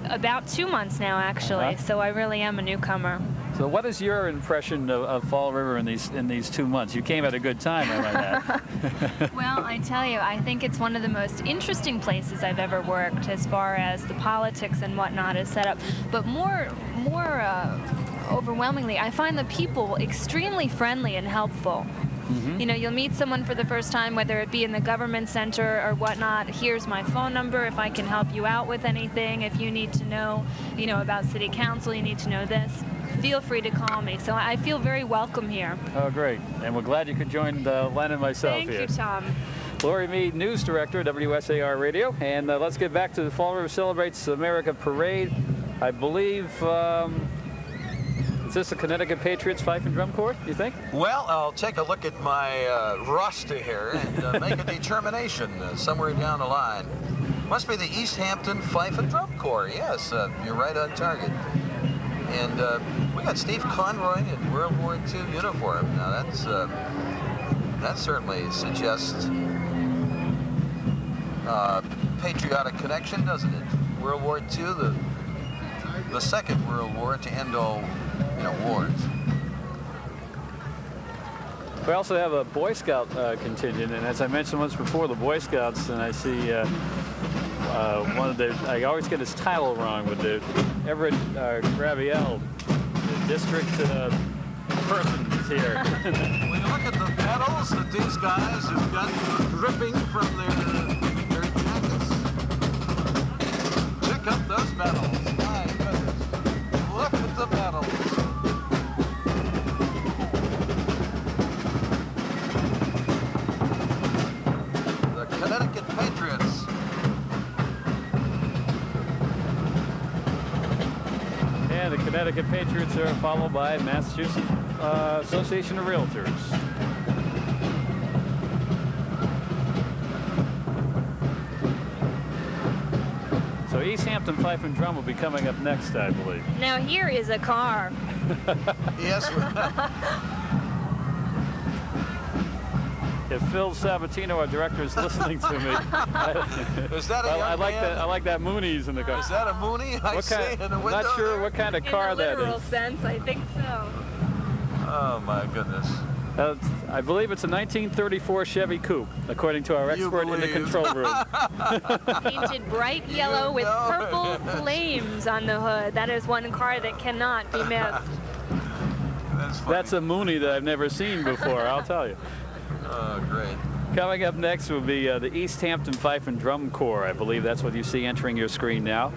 S3: About 2 months now, actually. So I really am a newcomer.
S1: So what is your impression of Fall River in these 2 months? You came at a good time, I might add.
S3: Well, I tell you, I think it's one of the most interesting places I've ever worked as far as the politics and whatnot is set up. But more overwhelmingly, I find the people extremely friendly and helpful. Mm-hmm. You know, you'll meet someone for the first time, whether it be in the government center or whatnot. Here's my phone number if I can help you out with anything. If you need to know, about city council, you need to know this, feel free to call me. So I feel very welcome here.
S1: Oh, great. And we're glad you could join Len and myself here.
S3: Thank you, Tom.
S1: Lori Mead, News Director, WSAR Radio. And let's get back to the Fall River Celebrates America Parade. I believe... is this the Connecticut Patriots Fife and Drum Corps, you think?
S2: Well, I'll take a look at my roster here and make a determination somewhere down the line. Must be the East Hampton Fife and Drum Corps. Yes, you're right on target. And we got Steve Conroy in World War II uniform. Now that certainly suggests patriotic connection, doesn't it? World War II, the Second World War to end all wars.
S1: We also have a Boy Scout contingent, and as I mentioned once before, the Boy Scouts, and I see one of the, I always get his title wrong, with the Everett Graviel, the district person is here.
S2: When you look at the medals that these guys have got dripping from their jackets, check out those medals. My goodness. Look at the medals. Connecticut Patriots.
S1: And the Connecticut Patriots are followed by Massachusetts Association of Realtors. So East Hampton Fife and Drum will be coming up next, I believe.
S3: Now here is a car.
S2: Yes.
S1: If Phil Sabatino, our director, is listening to me,
S2: is that a young man?
S1: I like that Mooney's in the car.
S2: Is that a Mooney? I see in the window.
S1: Not sure what kind of car that is.
S3: In a literal sense, I think so.
S2: Oh my goodness.
S1: I believe it's a 1934 Chevy Coupe, according to our expert in the control room.
S3: Painted bright yellow with purple flames on the hood. That is one car that cannot be missed.
S1: That's a Mooney that I've never seen before, I'll tell you.
S2: Oh, great.
S1: Coming up next will be the East Hampton Fife and Drum Corps. I believe that's what you see entering your screen now.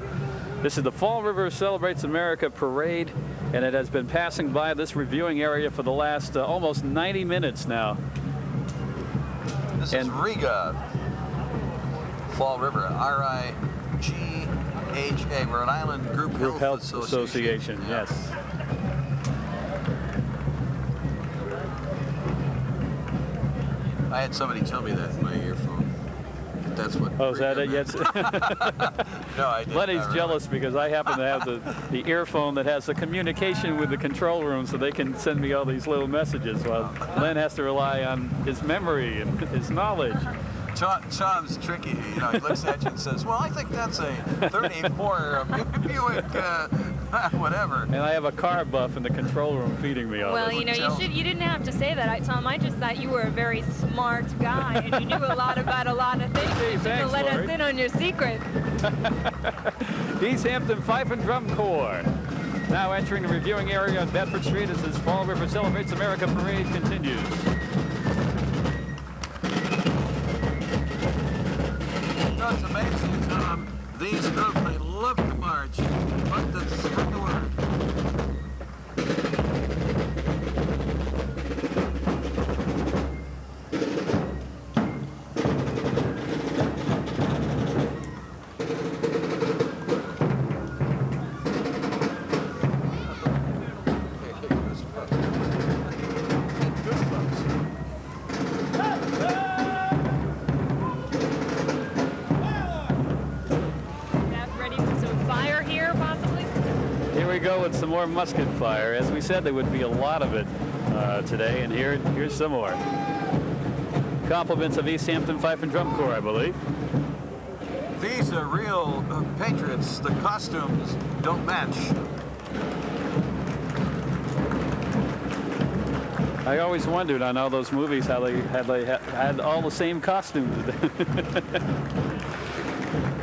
S1: This is the Fall River Celebrates America Parade, and it has been passing by this reviewing area for the last almost 90 minutes now.
S2: This is Riga Fall River, RIGHA, Rhode Island Group Health Association.
S1: Yes.
S2: I had somebody tell me that in my earphone. That's what.
S1: Oh, is that it? Yes.
S2: No, I didn't.
S1: Lenny's jealous because I happen to have the earphone that has the communication with the control room, so they can send me all these little messages, while Len has to rely on his memory and his knowledge.
S2: Tom's tricky. You know, he looks at you and says, "Well, I think that's a 34 Buick, whatever."
S1: And I have a car buff in the control room feeding me all
S15: Well,
S1: this.
S15: you know, you didn't have to say that, Tom. I just thought you were a very smart guy and you knew a lot about a lot of things. You should have let us in on your secret.
S1: East Hampton Fife and Drum Corps. Now entering the reviewing area on Bedford Street as this Fall River Celebrates America parade continues.
S2: No, it's amazing, Tom. These groups, they love to march, but to spread the word.
S1: With some more musket fire. As we said, there would be a lot of it today, and here's some more. Compliments of East Hampton Fife and Drum Corps, I believe.
S2: These are real patriots. The costumes don't match.
S1: I always wondered on all those movies how they had all the same costumes.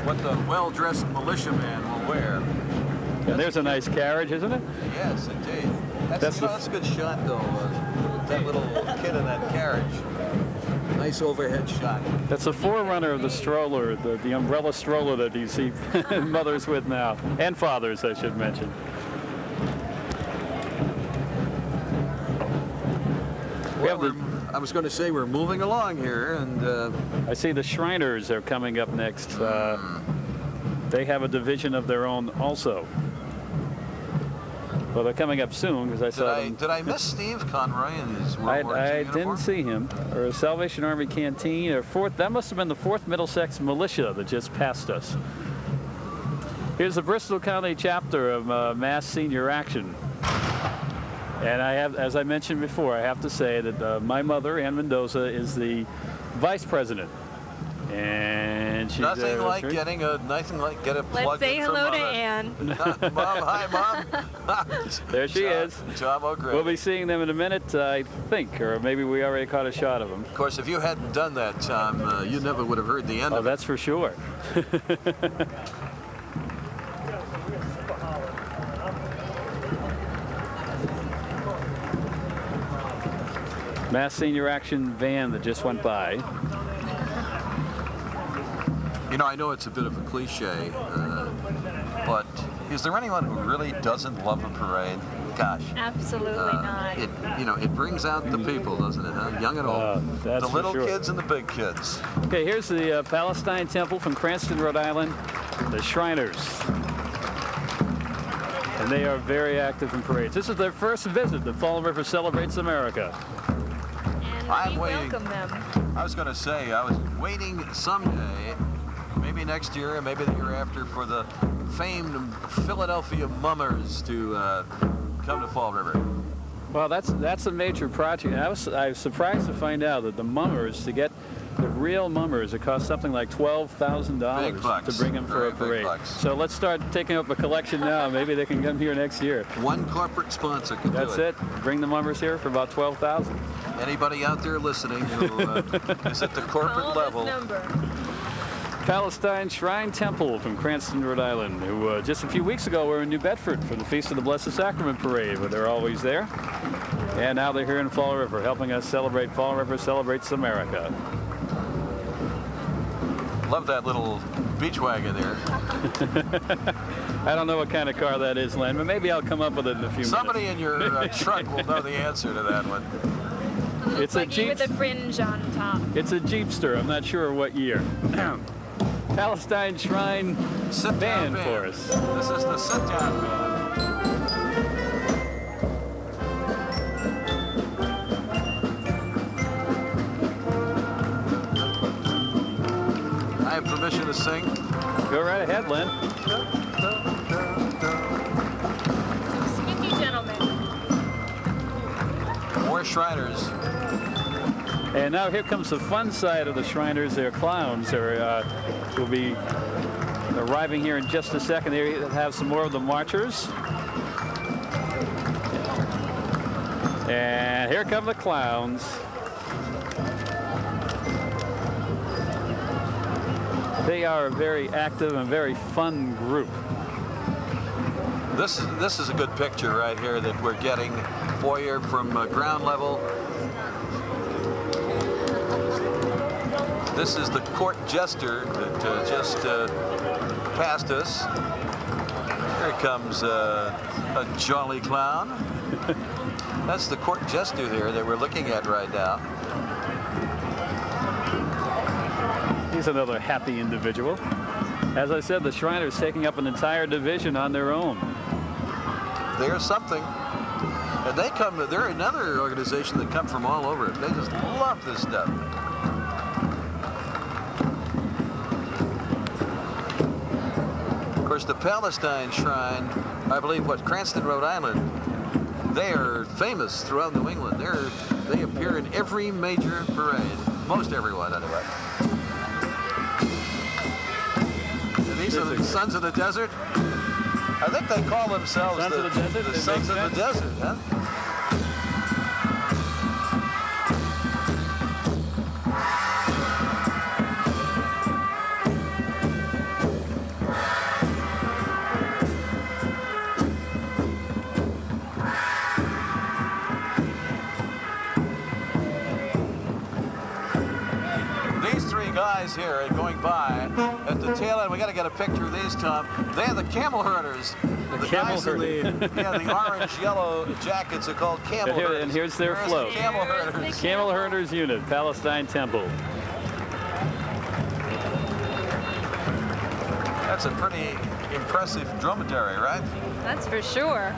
S2: What the well-dressed militiaman will wear.
S1: There's a nice carriage, isn't it?
S2: Yes, indeed. That's a good shot, though. That little kid in that carriage. Nice overhead shot.
S1: That's a forerunner of the stroller, the umbrella stroller that you see mothers with now, and fathers, I should mention.
S2: I was going to say we're moving along here, and
S1: I see the Shriners are coming up next. They have a division of their own also. Well, they're coming up soon because I saw them.
S2: Did I miss Steve Conroy in his World War II
S1: I
S2: uniform?
S1: didn't see him. Or a Salvation Army canteen, or that must have been the 4th Middlesex Militia that just passed us. Here's the Bristol County chapter of Mass Senior Action. And I have, as I mentioned before, I have to say that my mother, Ann Mendoza, is the vice president. And she's
S2: nothing like get a plug.
S15: Let's say
S2: in
S15: hello
S2: from
S15: to Ann.
S2: Mom, hi, Mom.
S1: There she is.
S2: Tom O'Grady.
S1: We'll be seeing them in a minute, I think, or maybe we already caught a shot of them.
S2: Of course, if you hadn't done that, Tom, you never would have heard the end of it.
S1: Oh, that's for sure. Mass Senior Action van that just went by.
S2: You know, I know it's a bit of a cliche, but is there anyone who really doesn't love a parade? Gosh.
S15: Absolutely not.
S2: It brings out the people, doesn't it, huh? Young and old.
S1: That's
S2: the little
S1: for sure.
S2: kids and the big kids.
S1: Okay, here's the Palestine Temple from Cranston, Rhode Island, the Shriners. And they are very active in parades. This is their first visit to Fall River Celebrates America.
S15: And we welcome them.
S2: I was going to say, I was waiting someday, maybe next year, and maybe the year after, for the famed Philadelphia Mummers to come to Fall River.
S1: Well, that's a major project. I was surprised to find out that the Mummers, to get the real Mummers, it costs something like $12,000 to bring them for a parade. So let's start taking up a collection now. Maybe they can come here next year.
S2: One corporate sponsor can do it.
S1: That's it. Bring the Mummers here for about $12,000.
S2: Anybody out there listening who is at the corporate level.
S1: Palestine Shrine Temple from Cranston, Rhode Island, who just a few weeks ago were in New Bedford for the Feast of the Blessed Sacrament Parade, where they're always there. And now they're here in Fall River, helping us celebrate Fall River Celebrates America.
S2: Love that little beach wagon there.
S1: I don't know what kind of car that is, Len, but maybe I'll come up with it in a few
S2: Somebody
S1: minutes.
S2: in your truck will know the answer to that one.
S1: It's
S15: like
S1: a Jeep
S15: with a fringe on top.
S1: It's a Jeepster. I'm not sure what year. Palestine Shrine band for us.
S2: This is the sit-down band. permission to sing?
S1: Go right ahead, Lynn.
S15: Smithy gentlemen.
S2: More Shriners.
S1: And now here comes the fun side of the Shriners. Their clowns will be arriving here in just a second. Here you have some more of the marchers. And here come the clowns. They are a very active and very fun group.
S2: This is a good picture right here that we're getting for you from ground level. This is the court jester that just passed us. Here comes a jolly clown. That's the court jester here that we're looking at right now.
S1: He's another happy individual. As I said, the Shriners taking up an entire division on their own.
S2: There's something. And they're another organization that come from all over. They just love this stuff. Of course, the Palestine Shrine, I believe, Cranston, Rhode Island, they are famous throughout New England. They appear in every major parade. Most everyone, anyway. And these are the Sons of the Desert. I think they call themselves
S1: Sons of the Desert?
S2: the Sons of the Desert, huh? Guys here are going by at the tail end. We got to get a picture of these, Tom. They're the camel herders. The guys in the orange yellow jackets are called camel herders.
S1: And here's their float.
S2: Camel herders.
S1: Camel herders unit, Palestine Temple.
S2: That's a pretty impressive dromedary, right?
S15: That's for sure.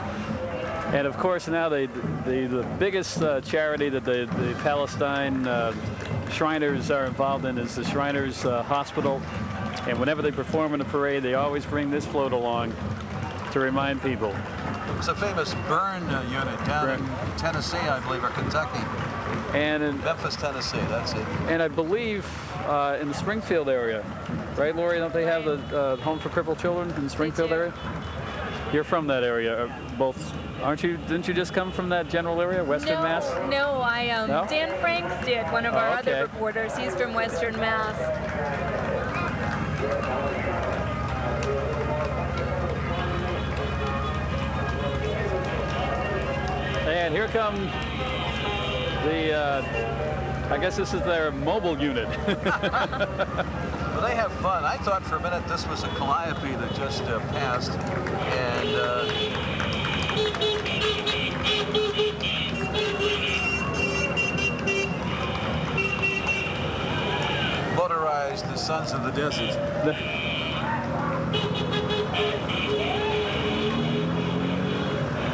S1: And of course now the biggest charity that the Palestine Shriners are involved in is the Shriners Hospital. And whenever they perform in a parade, they always bring this float along to remind people.
S2: It's a famous burn unit down in Tennessee, I believe, or Kentucky.
S1: And in
S2: Memphis, Tennessee, that's it.
S1: And I believe in the Springfield area, right, Lori? Don't they have the Home for Crippled Children in the Springfield area? You're from that area, both. Aren't you? Didn't you just come from that general area, Western Mass?
S15: No,
S1: No?
S15: Dan Franks did, one of our other reporters. He's from Western Mass.
S1: And here come the, I guess this is their mobile unit.
S2: Well, they have fun. I thought for a minute this was a calliope that just passed. And motorized the Sons of the Desert.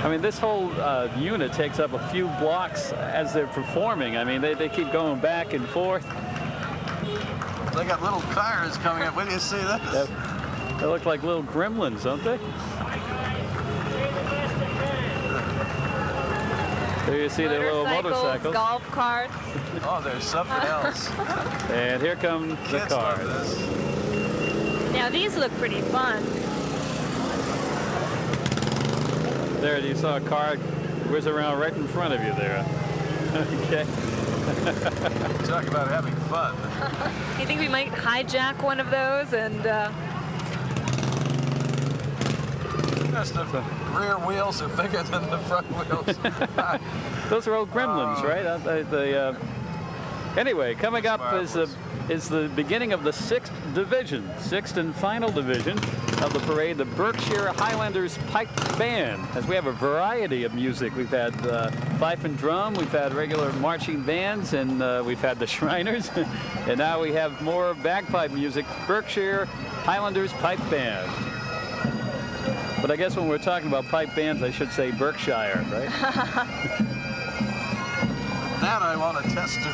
S1: I mean, this whole unit takes up a few blocks as they're performing. I mean, they keep going back and forth.
S2: They got little cars coming up. When do you see this?
S1: They look like little gremlins, don't they? There you see their little motorcycles.
S15: Golf carts.
S2: Oh, there's something else.
S1: And here come the cars.
S15: Now, these look pretty fun.
S1: There, you saw a car whiz around right in front of you there. Okay.
S2: Talk about having fun.
S15: You think we might hijack one of those and...
S2: Yes, the rear wheels are bigger than the front wheels.
S1: Those are old gremlins, right? Anyway, coming up is the beginning of the 6th division, 6th and final division of the parade, the Berkshire Highlanders Pipe Band. As we have a variety of music. We've had fife and drum, we've had regular marching bands, and we've had the Shriners. And now we have more bagpipe music, Berkshire Highlanders Pipe Band. But I guess when we're talking about pipe bands, I should say Berkshire, right?
S2: That I want to test it.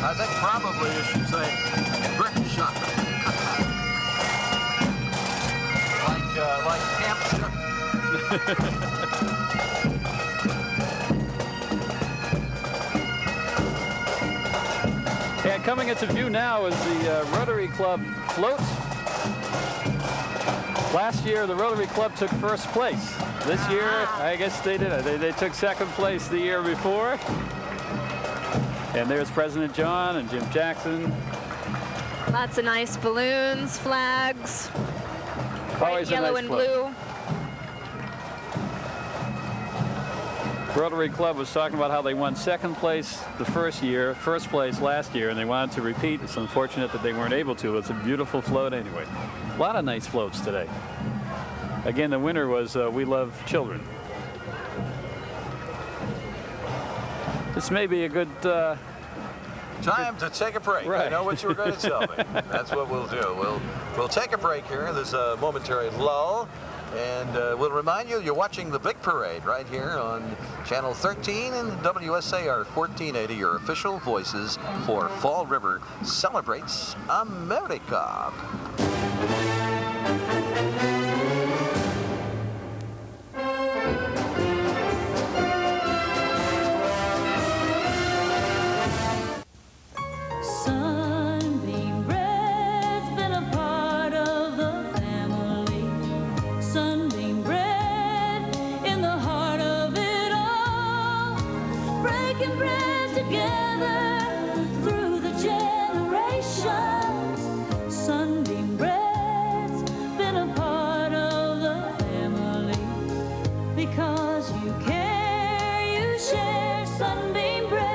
S2: I think probably you should say brick shot. like Camp Shook.
S1: And coming into view now is the Rotary Club float. Last year, the Rotary Club took first place. This year, I guess they did it. They took second place the year before. And there's President John and Jim Jackson.
S3: Lots of nice balloons, flags, white,
S1: Always a
S3: yellow,
S1: nice
S3: and
S1: float.
S3: blue.
S1: Rotary Club was talking about how they won second place the first place last year, and they wanted to repeat. It's unfortunate that they weren't able to. It's a beautiful float anyway. A lot of nice floats today. Again, the winner was We Love Children. This may be a good...
S2: Time to take a break.
S1: Right.
S2: I know what you were going to tell me. That's what we'll do. We'll take a break here. There's a momentary lull. And we'll remind you, you're watching the big parade right here on Channel 13 and WSAR 1480, your official voices for Fall River Celebrates America.
S4: Sunbeam bread's been a part of the family. Sunbeam bread in the heart of it all. Breaking bread together through the generations. Sunbeam bread's been a part of the family. Because you care, you share Sunbeam bread.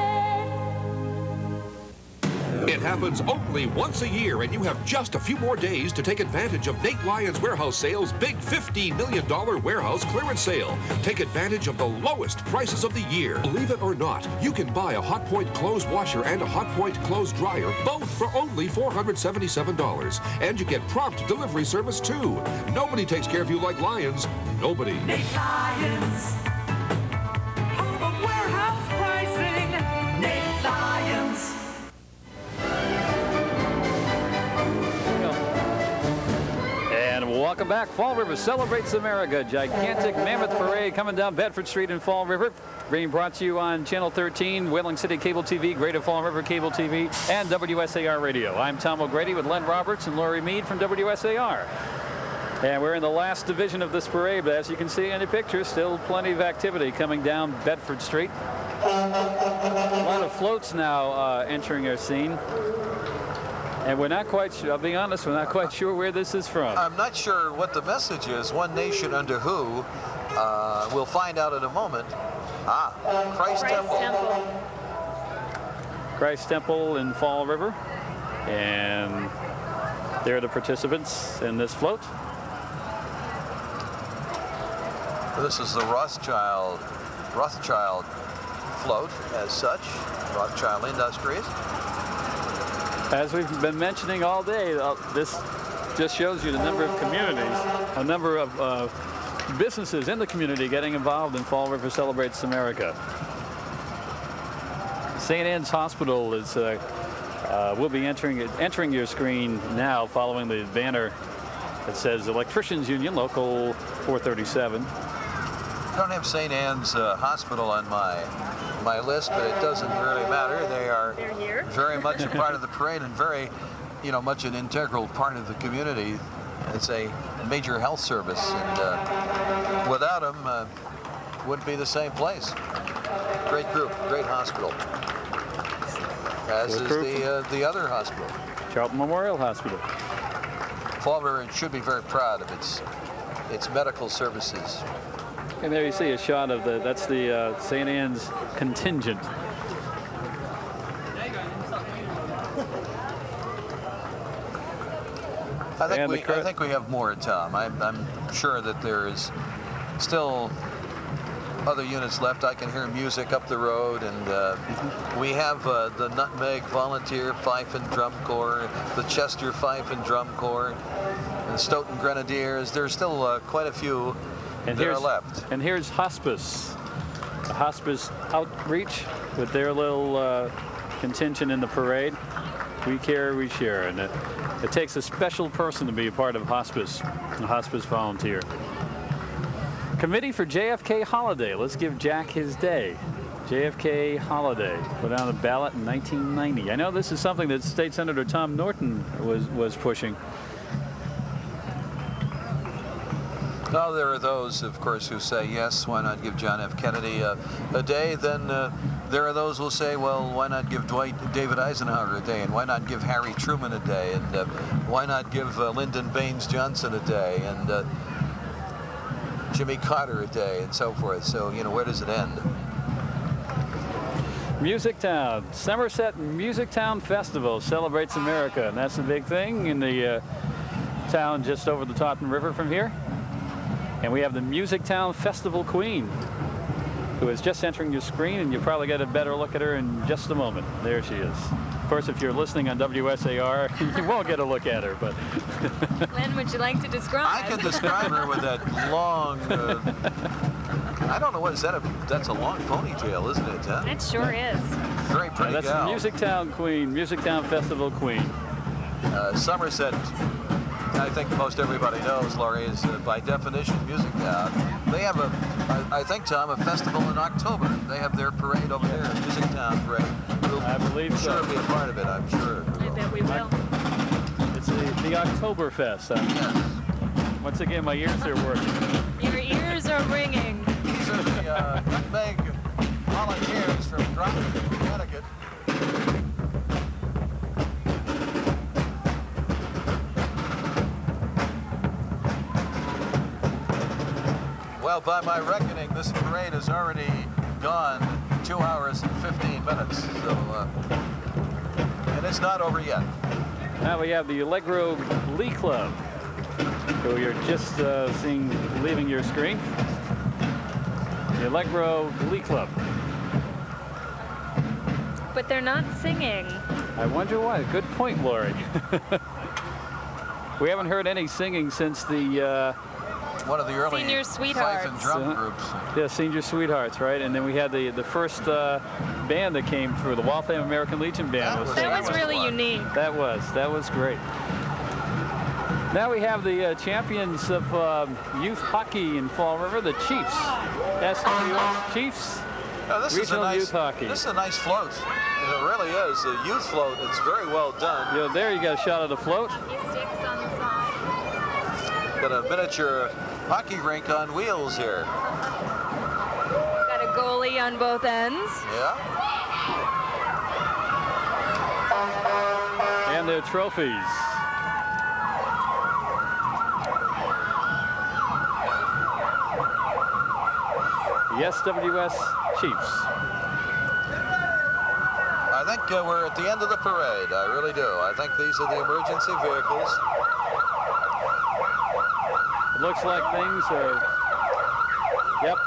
S5: It happens only once a year, and you have just a few more days to take advantage of Nate Lyons Warehouse Sales' big $15 million warehouse clearance sale. Take advantage of the lowest prices of the year. Believe it or not, you can buy a Hotpoint clothes washer and a Hotpoint clothes dryer, both for only $477. And you get prompt delivery service, too. Nobody takes care of you like Lyons. Nobody.
S6: Nate Lyons. Home of warehouse pricing. Nate Lyons.
S1: And welcome back. Fall River Celebrates America. Gigantic mammoth parade coming down Bedford Street in Fall River. Being brought to you on Channel 13, Whaling City Cable TV, Greater Fall River Cable TV, and WSAR Radio. I'm Tom O'Grady with Len Roberts and Lori Mead from WSAR. And we're in the last division of this parade, but as you can see in the picture, still plenty of activity coming down Bedford Street. A lot of floats now entering our scene. And we're not quite sure, I'll be honest, we're not quite sure where this is from.
S2: I'm not sure what the message is. One nation under who? We'll find out in a moment. Christ Temple.
S1: Christ Temple in Fall River. And there are the participants in this float.
S2: This is the Rothschild float as such, Rothschild Industries.
S1: As we've been mentioning all day, this just shows you the number of communities, a number of businesses in the community getting involved in Fall River Celebrates America. St. Anne's Hospital is will be entering your screen now, following the banner that says Electricians Union Local 437.
S2: I don't have St. Anne's Hospital on my list, but it doesn't really matter. They're very much a part of the parade and very, much an integral part of the community. It's a major health service, and without them, wouldn't be the same place. Great group, great hospital. As is the other hospital.
S1: Charlton Memorial Hospital.
S2: Fall River should be very proud of its medical services.
S1: And there you see a shot of that's the St. Anne's contingent.
S2: I think we have more, Tom. I'm sure that there is still other units left. I can hear music up the road, and we have the Nutmeg Volunteer Fife and Drum Corps, the Chester Fife and Drum Corps, and Stoughton Grenadiers. There's still quite a few that are left.
S1: And here's Hospice, a hospice outreach with their little contingent in the parade. We care, we share, and it takes a special person to be a part of hospice, a hospice volunteer. Committee for JFK Holiday. Let's give Jack his day. JFK Holiday, put on the ballot in 1990. I know this is something that State Senator Tom Norton was pushing.
S2: Well, there are those, of course, who say, yes, why not give John F. Kennedy a day? Then there are those who will say, well, why not give David Eisenhower a day? And why not give Harry Truman a day? And why not give Lyndon Baines Johnson a day? And Jimmy Carter a day, and so forth. So, you know, where does it end?
S1: Music Town. Somerset Music Town Festival celebrates America, and that's the big thing in the town just over the Taunton River from here. And we have the Music Town Festival Queen, who is just entering your screen, and you'll probably get a better look at her in just a moment. There she is. Of course, if you're listening on WSAR, you won't get a look at her, but...
S15: Len, would you like to describe?
S2: I can describe her with that long... I don't know, what is that? That's a long ponytail, isn't it? Huh?
S15: It sure is.
S2: Very pretty
S1: that's
S2: gal.
S1: The Music Town Queen, Music Town Festival Queen.
S2: Somerset, I think most everybody knows, Laurie, is by definition Music Town. They have I think, Tom, a festival in October. They have their parade over there, Music Town Parade.
S1: I believe so.
S2: Sure be a part of it, I'm sure.
S15: I bet we will.
S1: It's the Oktoberfest.
S2: Yes.
S1: Once again, my ears are working.
S15: Your ears are ringing.
S2: These are the Nutmeg volunteers from Groton, Connecticut. Well, by my reckoning, this parade has already gone 2 hours and 15 minutes, so, and it's not over yet.
S1: Now we have the Allegro Glee Club, who you're just seeing leaving your screen. The Allegro Glee Club.
S15: But they're not singing.
S1: I wonder why. Good point, Lori. We haven't heard any singing since the...
S2: one of the early
S15: Senior Sweethearts.
S2: fife and drum groups.
S1: Yeah, Senior Sweethearts, right? And then we had the first band that came through, the Waltham American Legion band.
S15: That was really unique.
S1: That was great. Now we have the champions of youth hockey in Fall River, the Chiefs. SWS Chiefs.
S2: This
S1: Regional Youth Hockey.
S2: This is a nice float. It really is. A youth float. It's very well done.
S1: Yeah, there you got a shot of the float.
S15: Sticks on the side.
S2: Got a miniature hockey rink on wheels here.
S15: Got a goalie on both ends.
S2: Yeah.
S1: And their trophies. The SWS Chiefs.
S2: I think we're at the end of the parade. I really do. I think these are the emergency vehicles.
S1: It looks like things are, yep,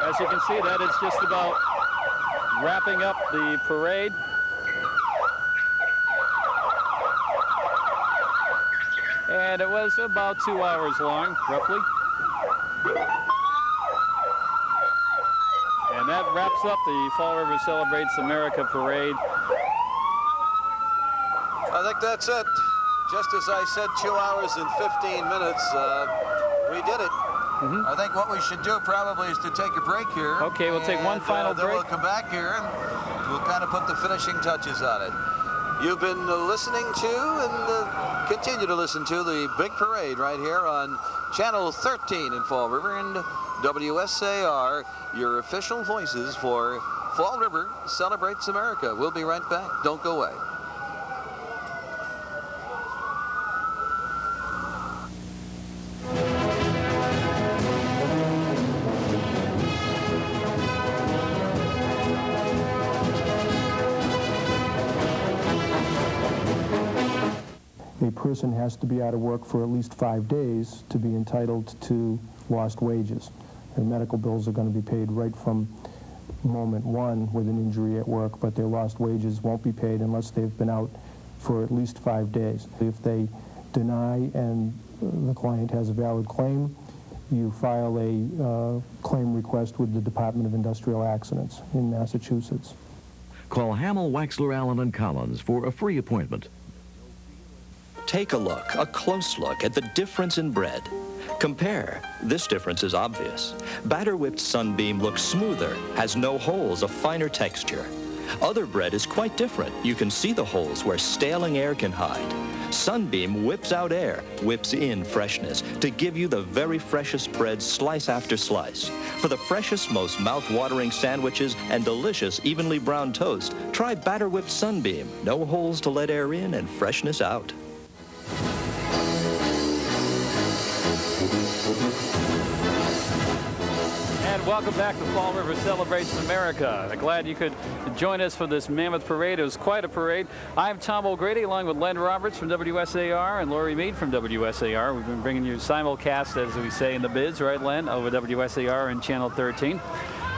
S1: as you can see, that is just about wrapping up the parade. And it was about 2 hours long, roughly. And that wraps up the Fall River Celebrates America parade.
S2: I think that's it. Just as I said, 2 hours and 15 minutes, we did it. I think what we should do probably is to take a break here.
S1: Okay, we'll take one final
S2: then
S1: break.
S2: We'll come back here and we'll kind of put the finishing touches on it. You've been listening to and continue to listen to the big parade right here on Channel 13 in Fall River and WSAR, your official voices for Fall River Celebrates America. We'll be right back. Don't go away.
S7: A person has to be out of work for at least 5 days to be entitled to lost wages. Their medical bills are going to be paid right from moment one with an injury at work, but their lost wages won't be paid unless they've been out for at least 5 days. If they deny and the client has a valid claim, you file a claim request with the Department of Industrial Accidents in Massachusetts.
S8: Call Hamill, Waxler, Allen & Collins for a free appointment.
S9: Take a look, a close look at the difference in bread. Compare. This difference is obvious. Batter whipped Sunbeam looks smoother, has no holes, a finer texture. Other bread is quite different. You can see the holes where staling air can hide. Sunbeam whips out air, whips in freshness to give you the very freshest bread slice after slice. For the freshest, most mouth-watering sandwiches and delicious, evenly browned toast, try batter whipped Sunbeam. No holes to let air in and freshness out.
S1: And welcome back to Fall River Celebrates America. Glad you could join us for this mammoth parade. It was quite a parade. I'm Tom O'Grady, along with Len Roberts from WSAR and Lori Mead from WSAR. We've been bringing you simulcast, as we say in the biz, right, Len, over WSAR and Channel 13.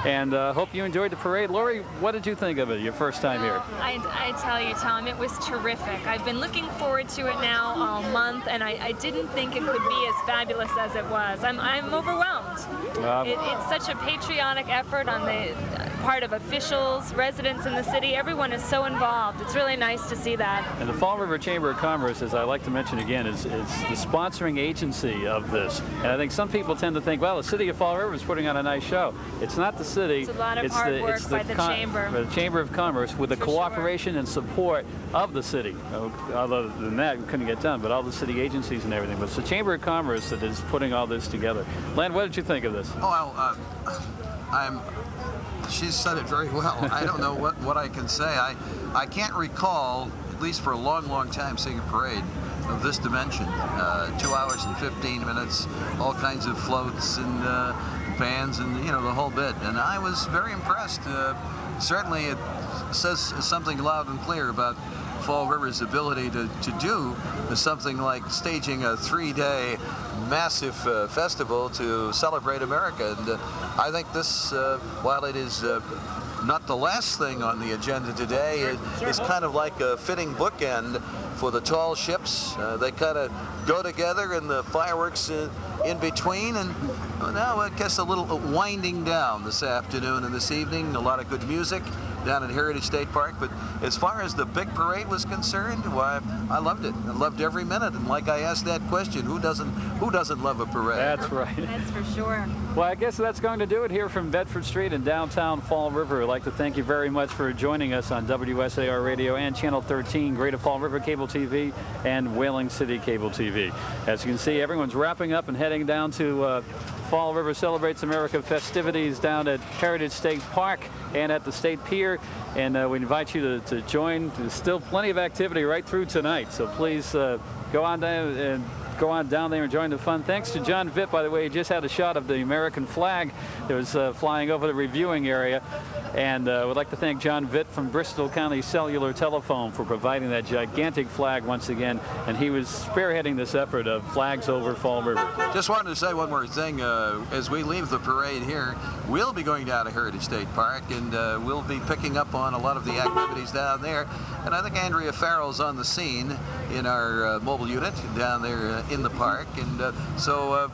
S1: And hope you enjoyed the parade. Lori, what did you think of it, your first time here?
S15: I tell you, Tom, it was terrific. I've been looking forward to it now all month, and I didn't think it could be as fabulous as it was. I'm overwhelmed. It's such a patriotic effort on the part of officials, residents in the city. Everyone is so involved. It's really nice to see that.
S1: And the Fall River Chamber of Commerce, as I like to mention again, is the sponsoring agency of this. And I think some people tend to think, well, the city of Fall River is putting on a nice show. It's not the city.
S15: It's a lot of hard work by the Chamber.
S1: The Chamber of Commerce, with the cooperation and support of the city. Other than that, we couldn't get done, but all the city agencies and everything. But it's the Chamber of Commerce that is putting all this together. Len, what did you think of this?
S2: Oh, she's said it very well. I don't know what I can say. I can't recall, at least for a long, long time, seeing a parade of this dimension. 2 hours and 15 minutes, all kinds of floats and bands and, the whole bit. And I was very impressed. Certainly it says something loud and clear about Fall River's ability to do something like staging a 3-day massive festival to celebrate America. And I think this, while it is not the last thing on the agenda today, it's kind of like a fitting bookend for the tall ships. They kind of go together, and the fireworks in between. And now I guess a little winding down this afternoon and this evening. A lot of good music down at Heritage State Park. But as far as the big parade was concerned, why, I loved it. I loved every minute. And like I asked that question, who doesn't love a parade?
S1: That's right.
S15: That's for sure.
S1: Well, I guess that's going to do it here from Bedford Street in downtown Fall River. I'd like to thank you very much for joining us on WSAR Radio and Channel 13, Greater Fall River Cable TV, and Whaling City Cable TV. As you can see, everyone's wrapping up and heading down to Fall River Celebrates America festivities down at Heritage State Park and at the State Pier. And we invite you to join. There's still plenty of activity right through tonight. So please go on down there and join the fun. Thanks to John Vitt, by the way. He just had a shot of the American flag that was flying over the reviewing area. And we'd like to thank John Vitt from Bristol County Cellular Telephone for providing that gigantic flag once again. And he was spearheading this effort of Flags Over Fall River.
S2: Just wanted to say one more thing. As we leave the parade here, we'll be going down to Heritage State Park, and we'll be picking up on a lot of the activities down there. And I think Andrea Farrell's on the scene in our mobile unit down there in the park. And so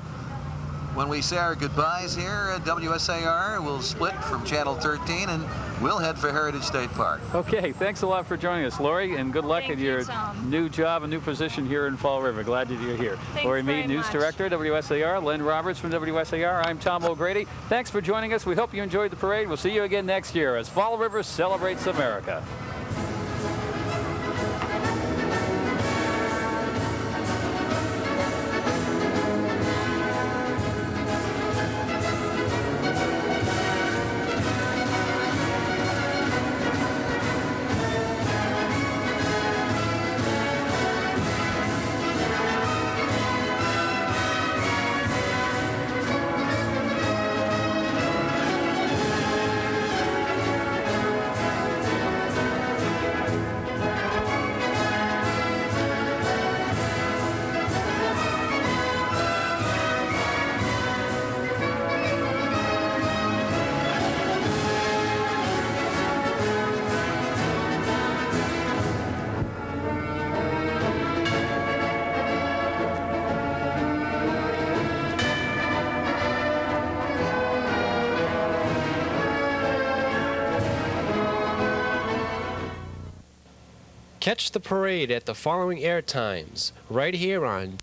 S2: when we say our goodbyes here at WSAR, we'll split from Channel 13 and we'll head for Heritage State Park.
S1: Okay, thanks a lot for joining us, Lori, and good luck in your new job and new position here in Fall River. Glad that you're here.
S15: Thanks
S1: Lori
S15: very
S1: Mead, News
S15: much.
S1: Director, WSAR, Len Roberts from WSAR. I'm Tom O'Grady. Thanks for joining us. We hope you enjoyed the parade. We'll see you again next year as Fall River Celebrates America.
S19: Catch the parade at the following air times, right here on